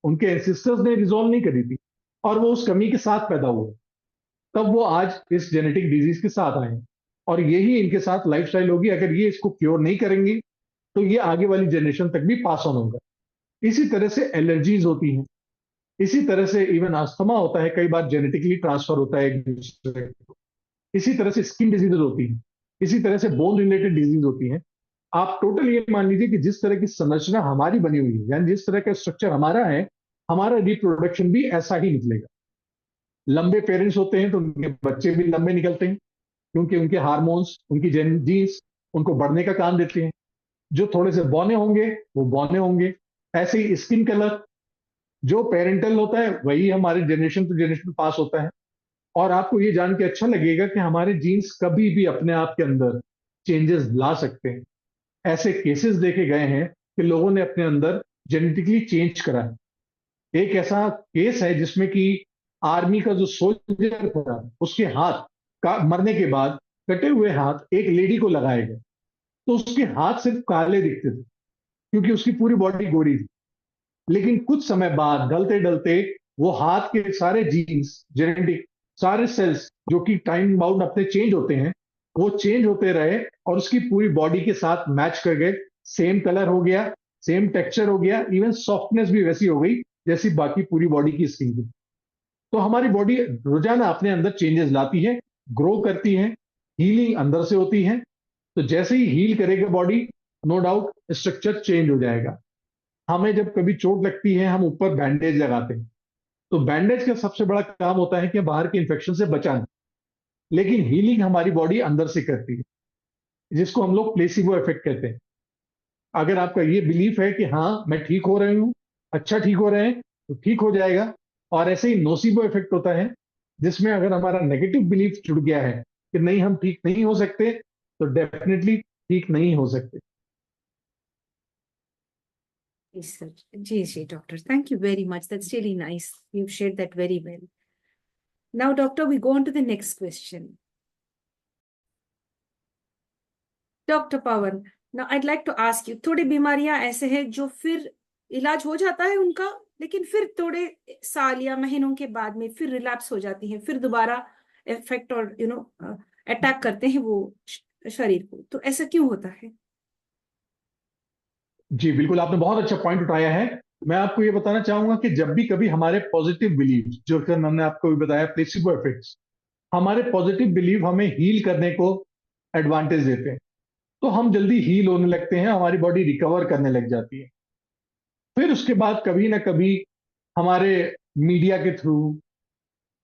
Speaker 2: उनके एंसेस्टर्स ने रिजॉल्व नहीं करी थी, और वो उस कमी के साथ पैदा हुए। तब वो आज इस जेनेटिक डिजीज के साथ आए हैं, और यही इनके साथ लाइफस्टाइल होगी। अगर ये इसको क्योर नहीं करेंगे तो ये आगे वाली जनरेशन तक भी पास ऑन होगा। इसी तरह से एलर्जीज होती हैं, इसी तरह से इवन अस्थमा होता है, कई बार जेनेटिकली ट्रांसफर होता है एक दूसरे को। इसी तरह से स्किन डिजीज होती है, इसी तरह से बोन रिलेटेड डिजीज होती हैं। आप टोटल ये मान लीजिए कि जिस तरह की संरचना हमारी बनी हुई है, यानी जिस तरह का स्ट्रक्चर हमारा है, हमारा रिप्रोडक्शन भी ऐसा ही निकलेगा। लंबे पेरेंट्स होते हैं तो उनके बच्चे भी लंबे निकलते हैं, क्योंकि उनके हार्मोन्स, उनकी जीन्स उनको बढ़ने का काम देते हैं। जो थोड़े से बौने होंगे वो बौने होंगे। ऐसे ही स्किन कलर जो पेरेंटल होता है वही हमारे जनरेशन टू जनरेशन पास होता है। और आपको ये जान के अच्छा लगेगा कि हमारे जीन्स कभी भी अपने आप के अंदर चेंजेस ला सकते हैं। ऐसे केसेस देखे गए हैं कि लोगों ने अपने अंदर जेनेटिकली चेंज करा है। एक ऐसा केस है जिसमें कि आर्मी का जो सोल्जर था उसके हाथ का मरने के बाद कटे हुए हाथ एक लेडी को लगाए गए, तो उसके हाथ सिर्फ काले दिखते थे क्योंकि उसकी पूरी बॉडी गोरी थी। लेकिन कुछ समय बाद ढलते ढलते वो हाथ के सारे जीन्स, जेनेटिक सारे सेल्स जो कि टाइम बाउंड अपने चेंज होते हैं, वो चेंज होते रहे और उसकी पूरी बॉडी के साथ मैच कर गए। सेम कलर हो गया, सेम टेक्सचर हो गया, इवन सॉफ्टनेस भी वैसी हो गई जैसी बाकी पूरी बॉडी की स्किन थी। तो हमारी बॉडी रोजाना अपने अंदर चेंजेस लाती है, ग्रो करती है, हीलिंग अंदर से होती है। तो जैसे ही हील करेगा body, no doubt structure change हो जाएगा। हमें जब कभी चोट लगती है हम ऊपर बैंडेज लगाते हैं, तो बैंडेज का सबसे बड़ा काम होता है कि बाहर के इंफेक्शन से बचाना, लेकिन हीलिंग हमारी बॉडी अंदर से करती है, जिसको हम लोग प्लेसिबो इफेक्ट कहते हैं। अगर आपका ये बिलीफ है कि हाँ मैं ठीक हो रही हूँ, अच्छा ठीक हो रहे हैं, तो ठीक हो जाएगा। और ऐसे ही नोसिबो इफेक्ट होता है, जिसमें अगर हमारा नेगेटिव बिलीफ जुड़ गया है कि नहीं हम ठीक नहीं हो सकते, तो डेफिनेटली ठीक नहीं हो सकते।
Speaker 1: Yes, sir. Ji, doctor. Thank you very much. That's really nice. You've shared that very well. Now, doctor, we go on to the next question. Dr. Pawan, now I'd like to ask you, थोड़ी बीमारियां ऐसे हैं जो फिर इलाज हो जाता है उनका, लेकिन फिर थोड़े साल या महीनों के बाद में फिर रिलैप्स हो जाती हैं, फिर दोबारा इफेक्ट और अटैक करते हैं वो शरीर को। तो ऐसा क्यों होता है?
Speaker 2: जी बिल्कुल, आपने बहुत अच्छा पॉइंट उठाया है। मैं आपको ये बताना चाहूंगा कि जब भी कभी हमारे पॉजिटिव बिलीव, जो कि हमने आपको भी बताया प्लेसिबो इफेक्ट्स, हमारे पॉजिटिव बिलीव हमें हील करने को एडवांटेज देते हैं, तो हम जल्दी हील होने लगते हैं, हमारी बॉडी रिकवर करने लग जाती है। फिर उसके बाद कभी ना कभी हमारे मीडिया के थ्रू,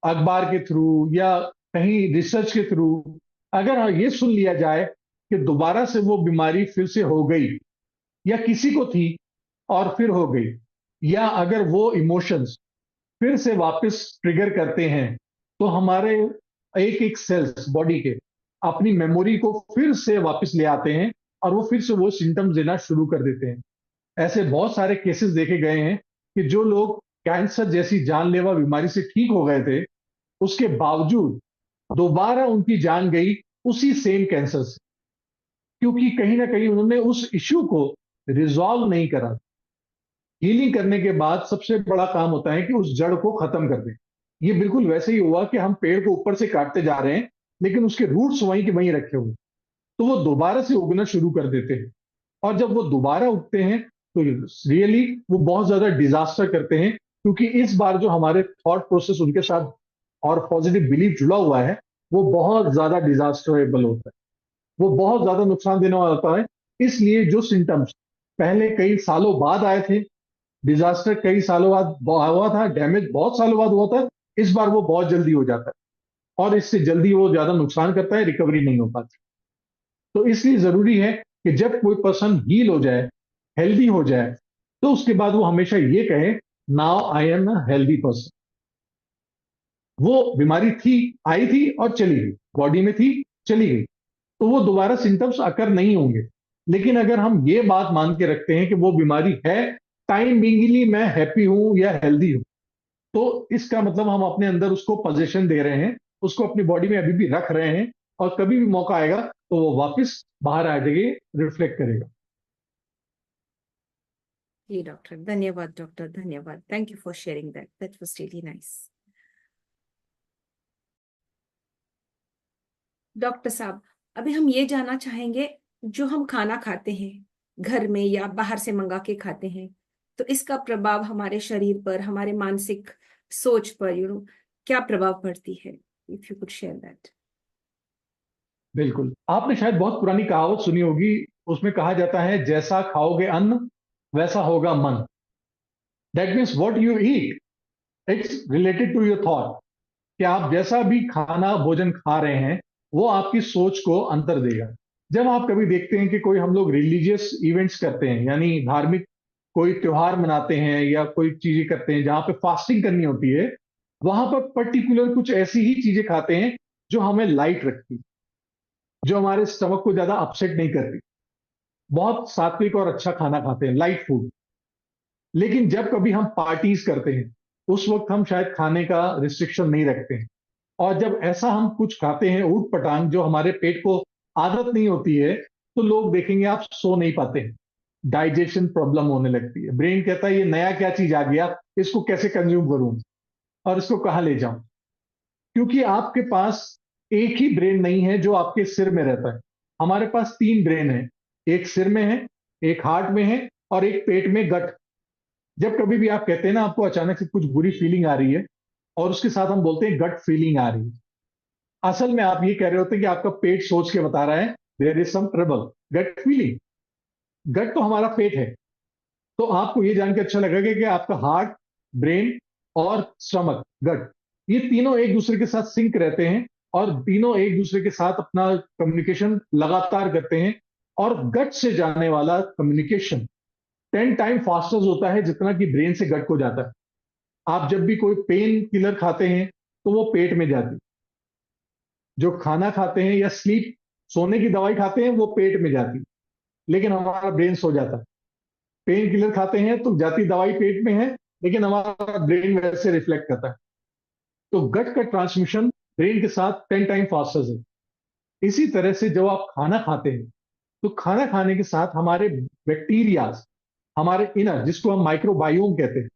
Speaker 2: अखबार के थ्रू, या कहीं रिसर्च के थ्रू अगर ये सुन लिया जाए कि दोबारा से वो बीमारी फिर से हो गई, या किसी को थी और फिर हो गई, या अगर वो इमोशंस फिर से वापस ट्रिगर करते हैं, तो हमारे एक एक सेल्स बॉडी के अपनी मेमोरी को फिर से वापस ले आते हैं और वो फिर से वो सिम्टम्स देना शुरू कर देते हैं। ऐसे बहुत सारे केसेस देखे गए हैं कि जो लोग कैंसर जैसी जानलेवा बीमारी से ठीक हो गए थे, उसके बावजूद दोबारा उनकी जान गई उसी सेम कैंसर से, क्योंकि कहीं ना कहीं उन्होंने उस इश्यू को रिजॉल्व नहीं करा। हीलिंग करने के बाद सबसे बड़ा काम होता है कि उस जड़ को खत्म कर दें। ये बिल्कुल वैसे ही हुआ कि हम पेड़ को ऊपर से काटते जा रहे हैं, लेकिन उसके रूट्स वहीं के वहीं रखे हुए, तो वो दोबारा से उगना शुरू कर देते हैं। और जब वो दोबारा उगते हैं तो रियली वो बहुत ज्यादा डिजास्टर करते हैं, क्योंकि इस बार जो हमारे थॉट प्रोसेस उनके साथ और पॉजिटिव बिलीफ जुड़ा हुआ है, वो बहुत ज्यादा डिजास्टरेबल होता है, वो बहुत ज्यादा नुकसान देने वाला होता है। इसलिए जो सिम्टम्स पहले कई सालों बाद आए थे, डिजास्टर कई सालों बाद हुआ था, डैमेज बहुत सालों बाद हुआ था, इस बार वो बहुत जल्दी हो जाता है और इससे जल्दी वो ज्यादा नुकसान करता है, रिकवरी नहीं हो पाती। तो इसलिए जरूरी है कि जब कोई पर्सन हील हो जाए, हेल्दी हो जाए, तो उसके बाद वो हमेशा ये कहे, now I am a healthy person. वो बीमारी थी, आई थी और चली गई, बॉडी में थी, चली गई, तो वो दोबारा सिम्टम्स अकर नहीं होंगे। लेकिन अगर हम ये बात मान के रखते हैं कि वो बीमारी है, टाइम बिंगली मैं हैप्पी हूं या हेल्दी हूं, तो इसका मतलब हम अपने अंदर उसको पोजीशन दे रहे हैं, उसको अपनी बॉडी में अभी भी रख रहे हैं, और कभी भी मौका आएगा तो वो वापस बाहर आ जाएगी, रिफ्लेक्ट करेगा।
Speaker 1: जी डॉक्टर, धन्यवाद डॉक्टर, धन्यवाद। Thank you for sharing that, that was really nice. Doctor साहब, अभी हम ये जानना चाहेंगे, जो हम खाना खाते हैं घर में या बाहर से मंगा के खाते हैं, तो इसका प्रभाव हमारे शरीर पर, हमारे मानसिक सोच पर, क्या प्रभाव पड़ती है? If you could share that.
Speaker 2: बिल्कुल, आपने शायद बहुत पुरानी कहावत सुनी होगी, उसमें कहा जाता है, जैसा खाओगे अन्न वैसा होगा मन। That means what you eat, it's related to your thought. कि आप जैसा भी खाना भोजन खा रहे हैं, वो आपकी सोच को अंतर देगा। जब आप कभी देखते हैं कि कोई हम लोग रिलीजियस इवेंट्स करते हैं, यानी धार्मिक कोई त्योहार मनाते हैं या कोई चीजें करते हैं जहां पे फास्टिंग करनी होती है, वहां पर पर्टिकुलर कुछ ऐसी ही चीजें खाते हैं जो हमें लाइट रखती, जो हमारे स्टमक को ज्यादा अपसेट नहीं करती। बहुत सात्विक और अच्छा खाना खाते हैं, लाइट फूड। लेकिन जब कभी हम पार्टीज करते हैं, उस वक्त हम शायद खाने का रिस्ट्रिक्शन नहीं रखते हैं, और जब ऐसा हम कुछ खाते हैं ऊट पटांग, जो हमारे पेट को आदत नहीं होती है, तो लोग देखेंगे आप सो नहीं पाते हैं, डाइजेशन प्रॉब्लम होने लगती है, ब्रेन कहता है ये नया क्या चीज आ गया, इसको कैसे कंज्यूम करूं और इसको कहां ले जाऊं। क्योंकि आपके पास एक ही ब्रेन नहीं है जो आपके सिर में रहता है। हमारे पास तीन ब्रेन है, एक सिर में है, एक हार्ट में है, और एक पेट में गट। जब कभी भी आप कहते हैं ना आपको अचानक से कुछ बुरी फीलिंग आ रही है, और उसके साथ हम बोलते हैं गट फीलिंग आ रही है, असल में आप ये कह रहे होते हैं कि आपका पेट सोच के बता रहा है there is some trouble, gut feeling. Gut तो हमारा पेट है। तो आपको ये जान के अच्छा लगेगा कि आपका हार्ट, ब्रेन और स्टमक, गट, ये तीनों एक दूसरे के साथ सिंक रहते हैं, और तीनों एक दूसरे के साथ अपना कम्युनिकेशन लगातार करते हैं। और गट से जाने वाला कम्युनिकेशन 10 टाइम फास्टर होता है जितना कि ब्रेन से गट को जाता है। आप जब भी कोई पेन किलर खाते हैं तो वो पेट में जाती, जो खाना खाते हैं या स्लीप, सोने की दवाई खाते हैं, वो पेट में जाती, लेकिन हमारा ब्रेन सो जाता है। पेन किलर खाते हैं तो जाती दवाई पेट में है, लेकिन हमारा ब्रेन वैसे रिफ्लेक्ट करता है। तो गट का ट्रांसमिशन ब्रेन के साथ 10 टाइम फास्टर है। इसी तरह से जब आप खाना खाते हैं, तो खाना खाने के साथ हमारे बैक्टीरिया, हमारे इनर, जिसको हम माइक्रोबायोम कहते हैं,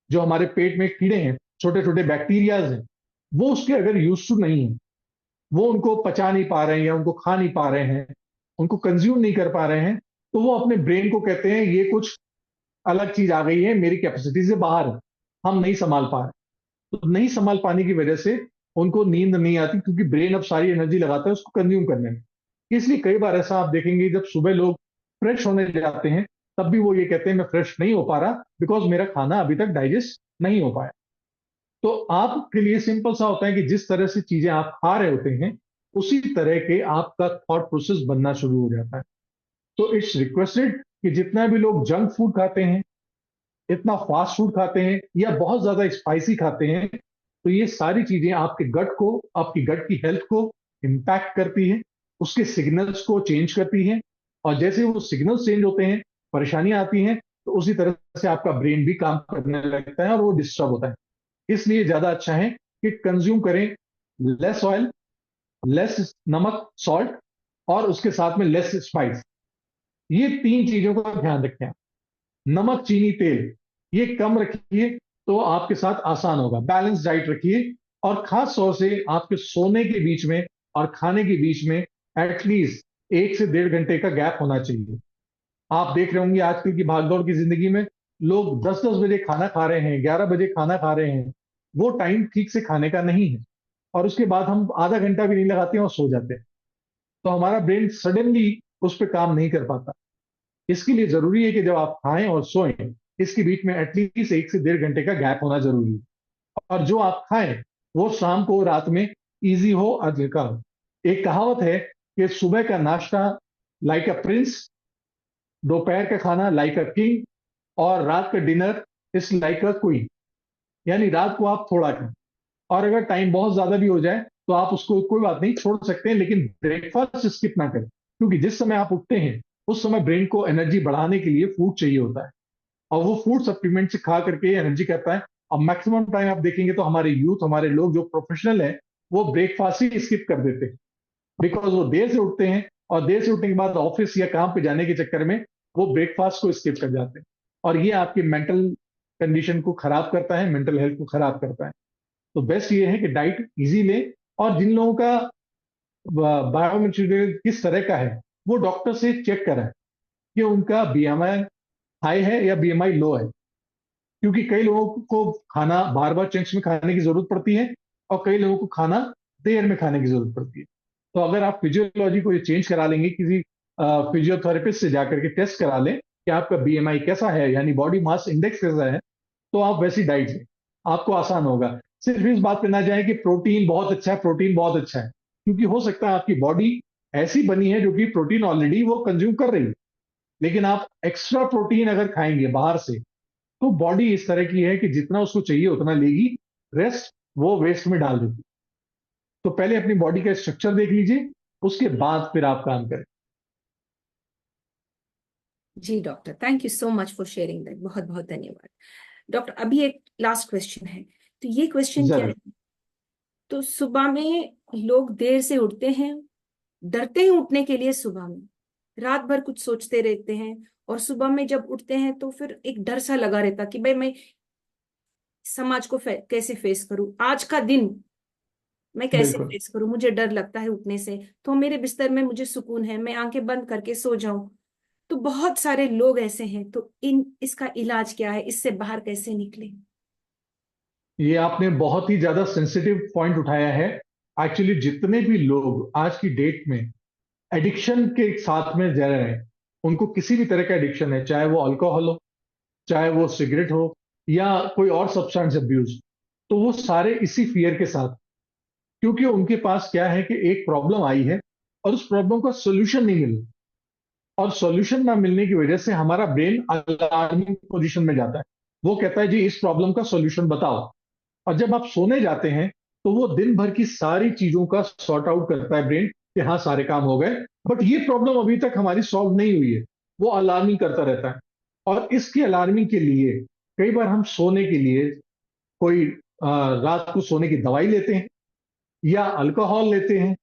Speaker 2: जो हमारे पेट में कीड़े हैं, छोटे छोटे बैक्टीरियाज हैं, वो उसके अगर यूज टू नहीं है, वो उनको पचा नहीं पा रहे हैं या उनको खा नहीं पा रहे हैं, उनको कंज्यूम नहीं कर पा रहे हैं, तो वो अपने ब्रेन को कहते हैं ये कुछ अलग चीज आ गई है, मेरी कैपेसिटी से बाहर है, हम नहीं संभाल पा रहे। तो नहीं संभाल पाने की वजह से उनको नींद नहीं आती, क्योंकि ब्रेन अब सारी एनर्जी लगाता है उसको कंज्यूम करने में। इसलिए कई बार ऐसा आप देखेंगे, जब सुबह लोग फ्रेश होने जाते हैं, तब भी वो ये कहते हैं मैं फ्रेश नहीं हो पा रहा, बिकॉज मेरा खाना अभी तक डाइजेस्ट नहीं हो पाया। तो आपके लिए सिंपल सा होता है कि जिस तरह से चीजें आप खा रहे होते हैं, उसी तरह के आपका थॉट प्रोसेस बनना शुरू हो जाता है। तो इट्स रिक्वेस्टेड कि जितना भी लोग जंक फूड खाते हैं, इतना फास्ट फूड खाते हैं, या बहुत ज्यादा स्पाइसी खाते हैं, तो ये सारी चीजें आपके गट को, आपकी गट की हेल्थ को इम्पैक्ट करती है, उसके सिग्नल्स को चेंज करती है। और जैसे वो सिग्नल्स चेंज होते हैं, परेशानियां आती हैं, तो उसी तरह से आपका ब्रेन भी काम करने लगता है और वो डिस्टर्ब होता है। इसलिए ज्यादा अच्छा है कि कंज्यूम करें लेस ऑयल, लेस नमक, सॉल्ट, और उसके साथ में लेस स्पाइस। ये तीन चीजों का ध्यान रखें। नमक, चीनी, तेल, ये कम रखिए, तो आपके साथ आसान होगा। बैलेंस डाइट रखिए, और खास तौर से आपके सोने के बीच में और खाने के बीच में एटलीस्ट 1 से 1.5 घंटे का गैप होना चाहिए। आप देख रहे होंगे आजकल की भागदौड़ की जिंदगी में लोग 10-10 बजे खाना खा रहे हैं, 11 बजे खाना खा रहे हैं। वो टाइम ठीक से खाने का नहीं है, और उसके बाद हम आधा घंटा भी नहीं लगाते हैं और सो जाते हैं। तो हमारा ब्रेन सडनली उस पर काम नहीं कर पाता। इसके लिए जरूरी है कि जब आप खाएं और सोएं, इसके बीच में एटलीस्ट 1 से 1.5 घंटे का गैप होना जरूरी है। और जो आप खाएं वो शाम को, रात में इजी हो और हल्का हो। एक कहावत है कि सुबह का नाश्ता लाइक अ प्रिंस, दोपहर का खाना लाइक अ किंग, और रात का dinner is like a queen. यानी रात को आप थोड़ा खाएं, और अगर टाइम बहुत ज्यादा भी हो जाए तो आप उसको कोई बात नहीं, छोड़ सकते हैं, लेकिन ब्रेकफास्ट स्किप ना करें, क्योंकि जिस समय आप उठते हैं उस समय ब्रेन को एनर्जी बढ़ाने के लिए फूड चाहिए होता है, और वो फूड सप्लीमेंट से खा करके एनर्जी करता है। और मैक्सिमम टाइम आप देखेंगे तो हमारे यूथ, हमारे लोग जो प्रोफेशनल है, वो ब्रेकफास्ट ही स्किप कर देते हैं, बिकॉज वो देर से उठते हैं, और देर से उठने के बाद ऑफिस या काम पे जाने के चक्कर में वो ब्रेकफास्ट को स्किप कर जाते हैं, और ये आपकी मेंटल कंडीशन को खराब करता है, मेंटल हेल्थ को खराब करता है। तो बेस्ट ये है कि डाइट इजी लें, और जिन लोगों का बायोमेटेरियल किस तरह का है वो डॉक्टर से चेक कराएं कि उनका बीएमआई हाई है या बीएमआई लो है, क्योंकि कई लोगों को खाना बार बार चंक्स में खाने की जरूरत पड़ती है, और कई लोगों को खाना देर में खाने की जरूरत पड़ती है। तो अगर आप फिजियोलॉजी को ये चेंज करा लेंगे, किसी फिजियोथेरेपिस्ट से जाकर के टेस्ट करा लें कि आपका बीएमआई कैसा है, यानी बॉडी मास इंडेक्स कैसा है, तो आप वैसी डाइट लें, आपको आसान होगा। सिर्फ इस बात पे ना जाए कि प्रोटीन बहुत अच्छा है, प्रोटीन बहुत अच्छा है, क्योंकि हो सकता है आपकी बॉडी ऐसी बनी है जो कि प्रोटीन ऑलरेडी वो कंज्यूम कर रही है, लेकिन आप एक्स्ट्रा प्रोटीन अगर खाएंगे बाहर से, तो बॉडी इस तरह की है कि जितना उसको चाहिए उतना लेगी, रेस्ट वो वेस्ट में डाल देती। तो पहले अपनी बॉडी का स्ट्रक्चर देख लीजिए, उसके बाद फिर आप काम करें।
Speaker 1: जी doctor, thank you so much for sharing that, बहुत बहुत धन्यवाद। डॉक्टर, अभी एक लास्ट क्वेश्चन है। तो ये क्वेश्चन क्या
Speaker 2: जरूर।
Speaker 1: है, तो सुबह में लोग देर से उठते हैं, डरते हैं उठने के लिए सुबह में, रात भर कुछ सोचते रहते हैं, और सुबह में जब उठते हैं तो फिर एक डर सा लगा रहता कि भाई मैं समाज को कैसे फेस करूं, आज का दिन मैं कैसे
Speaker 2: बिल्कुल।
Speaker 1: फेस करूं, मुझे डर लगता है उठने से। तो मेरे बिस्तर में मुझे सुकून है, मैं आंखें बंद करके सो जाऊं। तो बहुत सारे लोग ऐसे हैं, तो इन इसका इलाज क्या है, इससे बाहर कैसे निकले?
Speaker 2: ये आपने बहुत ही ज्यादा सेंसिटिव पॉइंट उठाया है। एक्चुअली जितने भी लोग आज की डेट में एडिक्शन के साथ में जा रहे हैं, उनको किसी भी तरह का एडिक्शन है, चाहे वो अल्कोहल हो, चाहे वो सिगरेट हो, या कोई और सब्सटेंस अब्यूज, तो वो सारे इसी फियर के साथ, क्योंकि उनके पास क्या है कि एक प्रॉब्लम आई है और उस प्रॉब्लम का सोल्यूशन नहीं मिल रहा, और सॉल्यूशन ना मिलने की वजह से हमारा ब्रेन अलार्मिंग पोजीशन में जाता है। वो कहता है जी इस प्रॉब्लम का सॉल्यूशन बताओ। और जब आप सोने जाते हैं तो वो दिन भर की सारी चीजों का सॉर्ट आउट करता है ब्रेन, कि हाँ सारे काम हो गए, बट ये प्रॉब्लम अभी तक हमारी सॉल्व नहीं हुई है। वो अलार्मिंग करता रहता है, और इसकी अलार्मिंग के लिए कई बार हम सोने के लिए कोई रात को सोने की दवाई लेते हैं, या अल्कोहल लेते हैं,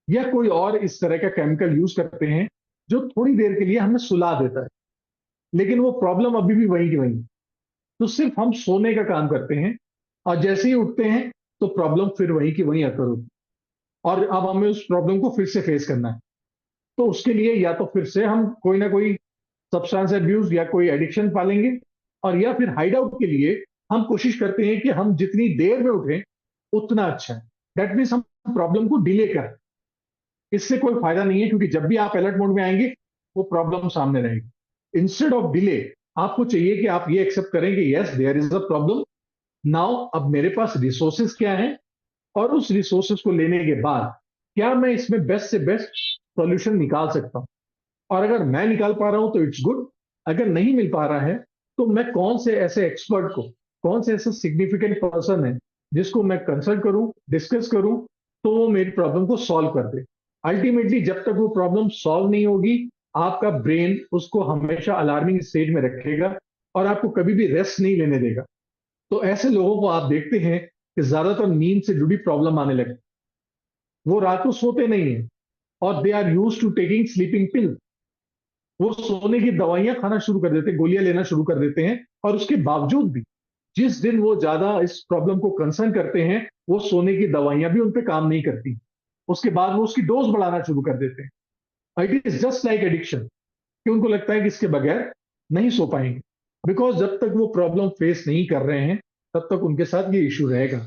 Speaker 2: या कोई और इस तरह का केमिकल यूज करते हैं जो थोड़ी देर के लिए हमें सुला देता है, लेकिन वो प्रॉब्लम अभी भी वहीं की वहीं। तो सिर्फ हम सोने का काम करते हैं, और जैसे ही उठते हैं तो प्रॉब्लम फिर वहीं की वहीं अकर होती है, और अब हमें उस प्रॉब्लम को फिर से फेस करना है। तो उसके लिए या तो फिर से हम कोई ना कोई सब्सटेंस अब्यूज या कोई एडिक्शन पालेंगे, और या फिर हाइड आउट के लिए हम कोशिश करते हैं कि हम जितनी देर में उठें उतना अच्छा है। दैट मीन्स हम प्रॉब्लम को डिले करें। इससे कोई फायदा नहीं है, क्योंकि जब भी आप अलर्ट मोड में आएंगे वो प्रॉब्लम सामने रहेगी। इंस्टेड ऑफ डिले, आपको चाहिए कि आप ये एक्सेप्ट करें कि yes there is a problem, now अब मेरे पास रिसोर्सेज क्या है, और उस रिसोर्सेज को लेने के बाद क्या मैं इसमें बेस्ट से बेस्ट सॉल्यूशन निकाल सकता हूं। और अगर मैं निकाल पा रहा हूं तो इट्स गुड, अगर नहीं मिल पा रहा है तो मैं कौन से ऐसे एक्सपर्ट को, कौन से ऐसे सिग्निफिकेंट पर्सन है जिसको मैं कंसल्ट करूं, डिस्कस करूं, तो वो मेरी प्रॉब्लम को सॉल्व कर दे। अल्टीमेटली जब तक वो प्रॉब्लम सॉल्व नहीं होगी, आपका ब्रेन उसको हमेशा अलार्मिंग स्टेज में रखेगा, और आपको कभी भी रेस्ट नहीं लेने देगा। तो ऐसे लोगों को आप देखते हैं कि ज्यादातर नींद से जुड़ी प्रॉब्लम आने लगे, वो रात को सोते नहीं है, और they are use to taking sleeping pill. वो सोने की दवाइयां खाना शुरू कर देते हैं, गोलियां लेना शुरू कर देते हैं, और उसके बावजूद भी जिस दिन वो ज्यादा इस प्रॉब्लम को कंसर्न करते हैं, वो सोने की दवाइयां भी उन पे काम नहीं करती। उसके बाद वो उसकी डोज बढ़ाना शुरू कर देते हैं। It is just like addiction, कि उनको लगता है कि इसके बगैर नहीं सो पाएंगे, बिकॉज जब तक वो प्रॉब्लम फेस नहीं कर रहे हैं तब तक उनके साथ ये इश्यू रहेगा।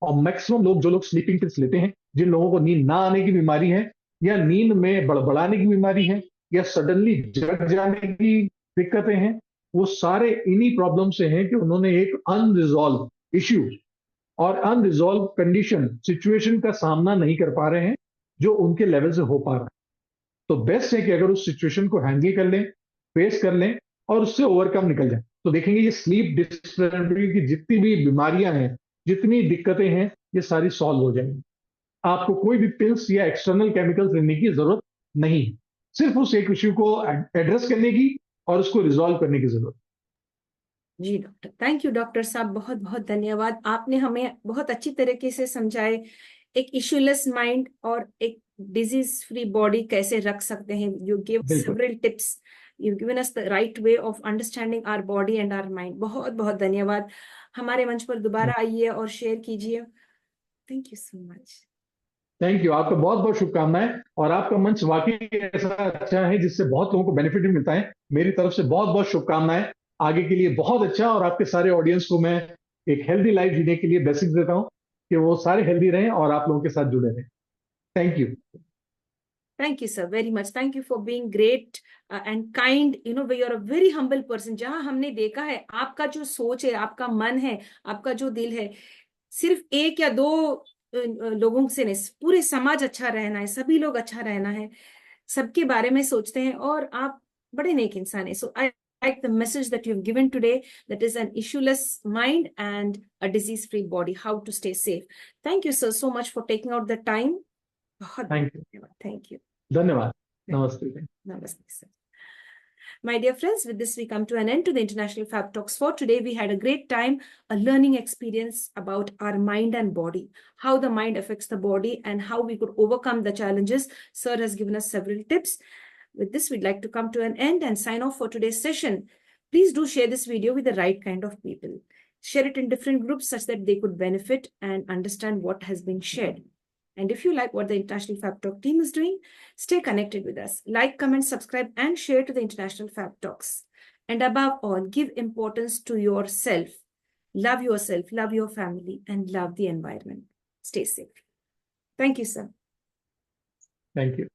Speaker 2: और मैक्सिमम लोग, जो लोग स्लीपिंग पिल्स लेते हैं, जिन लोगों को नींद ना आने की बीमारी है, या नींद में बड़बड़ाने की बीमारी है, या सडनली जग जाने की दिक्कतें हैं, वो सारे इन्हीं प्रॉब्लम से हैं कि उन्होंने एक अनरिजॉल्व इश्यू और अनरिजॉल्व कंडीशन सिचुएशन का सामना नहीं कर पा रहे हैं जो उनके लेवल से हो पा रहा है। तो बेस्ट है कि अगर उस सिचुएशन को हैंडल कर लें, फेस कर लें और उससे ओवरकम निकल जाए, तो देखेंगे ये स्लीप डिस्टर्बेंस की जितनी भी बीमारियां हैं, जितनी दिक्कतें हैं, ये सारी सॉल्व हो जाएंगी। आपको कोई भी पिल्स या एक्सटर्नल केमिकल्स लेने की जरूरत नहीं, सिर्फ उस एक इश्यू को एड्रेस करने की और उसको रिजॉल्व करने की जरूरत।
Speaker 1: जी डॉक्टर, थैंक यू डॉक्टर साहब, बहुत बहुत धन्यवाद। आपने हमें बहुत अच्छी तरीके से समझाए एक इश्यूलेस माइंड और एक डिजीज फ्री बॉडी कैसे रख सकते हैं। यू गिव
Speaker 2: बिल्कुल।
Speaker 1: Several tips, you given us the right way of understanding our body and our mind. बहुत बहुत धन्यवाद। हमारे मंच पर दोबारा आइए और शेयर कीजिए। Thank you so much.
Speaker 2: Thank you, आपको बहुत बहुत शुभकामनाएं। और आपका मंच वाकई ऐसा अच्छा है जिससे बहुत लोगों को बेनिफिट भी मिलता है। मेरी तरफ से बहुत बहुत शुभकामनाएं आगे के लिए, बहुत अच्छा। और आपके सारे ऑडियंस को मैं एक हेल्दी लाइफ जीने के लिए ब्लेसिंग्स देता हूं कि वो सारे हेल्दी रहें और आप लोगों के साथ जुड़े रहें। Thank you.
Speaker 1: Thank you, sir, very much. Thank you for being great and kind. You know, you're a very humble person. जहां हमने देखा है आपका जो सोच है, आपका मन है, आपका जो दिल है, सिर्फ एक या दो लोगों से नहीं, पूरे समाज अच्छा रहना है, सभी लोग अच्छा रहना है, सबके बारे में सोचते हैं और आप बड़े नेक इंसान है। सो आई like the message that you've given today, that is an issueless mind and a disease free body, how to stay safe. Thank you, sir, so much for taking out the time. बहुत
Speaker 2: thank you.
Speaker 1: धन्यवाद। Thank you.
Speaker 2: धन्यवाद। नमस्ते।
Speaker 1: Namaste, sir. My dear friends, with this we come to an end to the International Fab Talks for today. We had a great time, a learning experience about our mind and body, how the mind affects the body and how we could overcome the challenges. Sir has given us several tips. With this, we'd like to come to an end and sign off for today's session. Please do share this video with the right kind of people. Share it in different groups such that they could benefit and understand what has been shared. And if you like what the International Fab Talk team is doing, stay connected with us. Like, comment, subscribe, and share to the International Fab Talks. And above all, give importance to yourself. Love yourself, love your family, and love the environment. Stay safe. Thank you, sir.
Speaker 2: Thank you.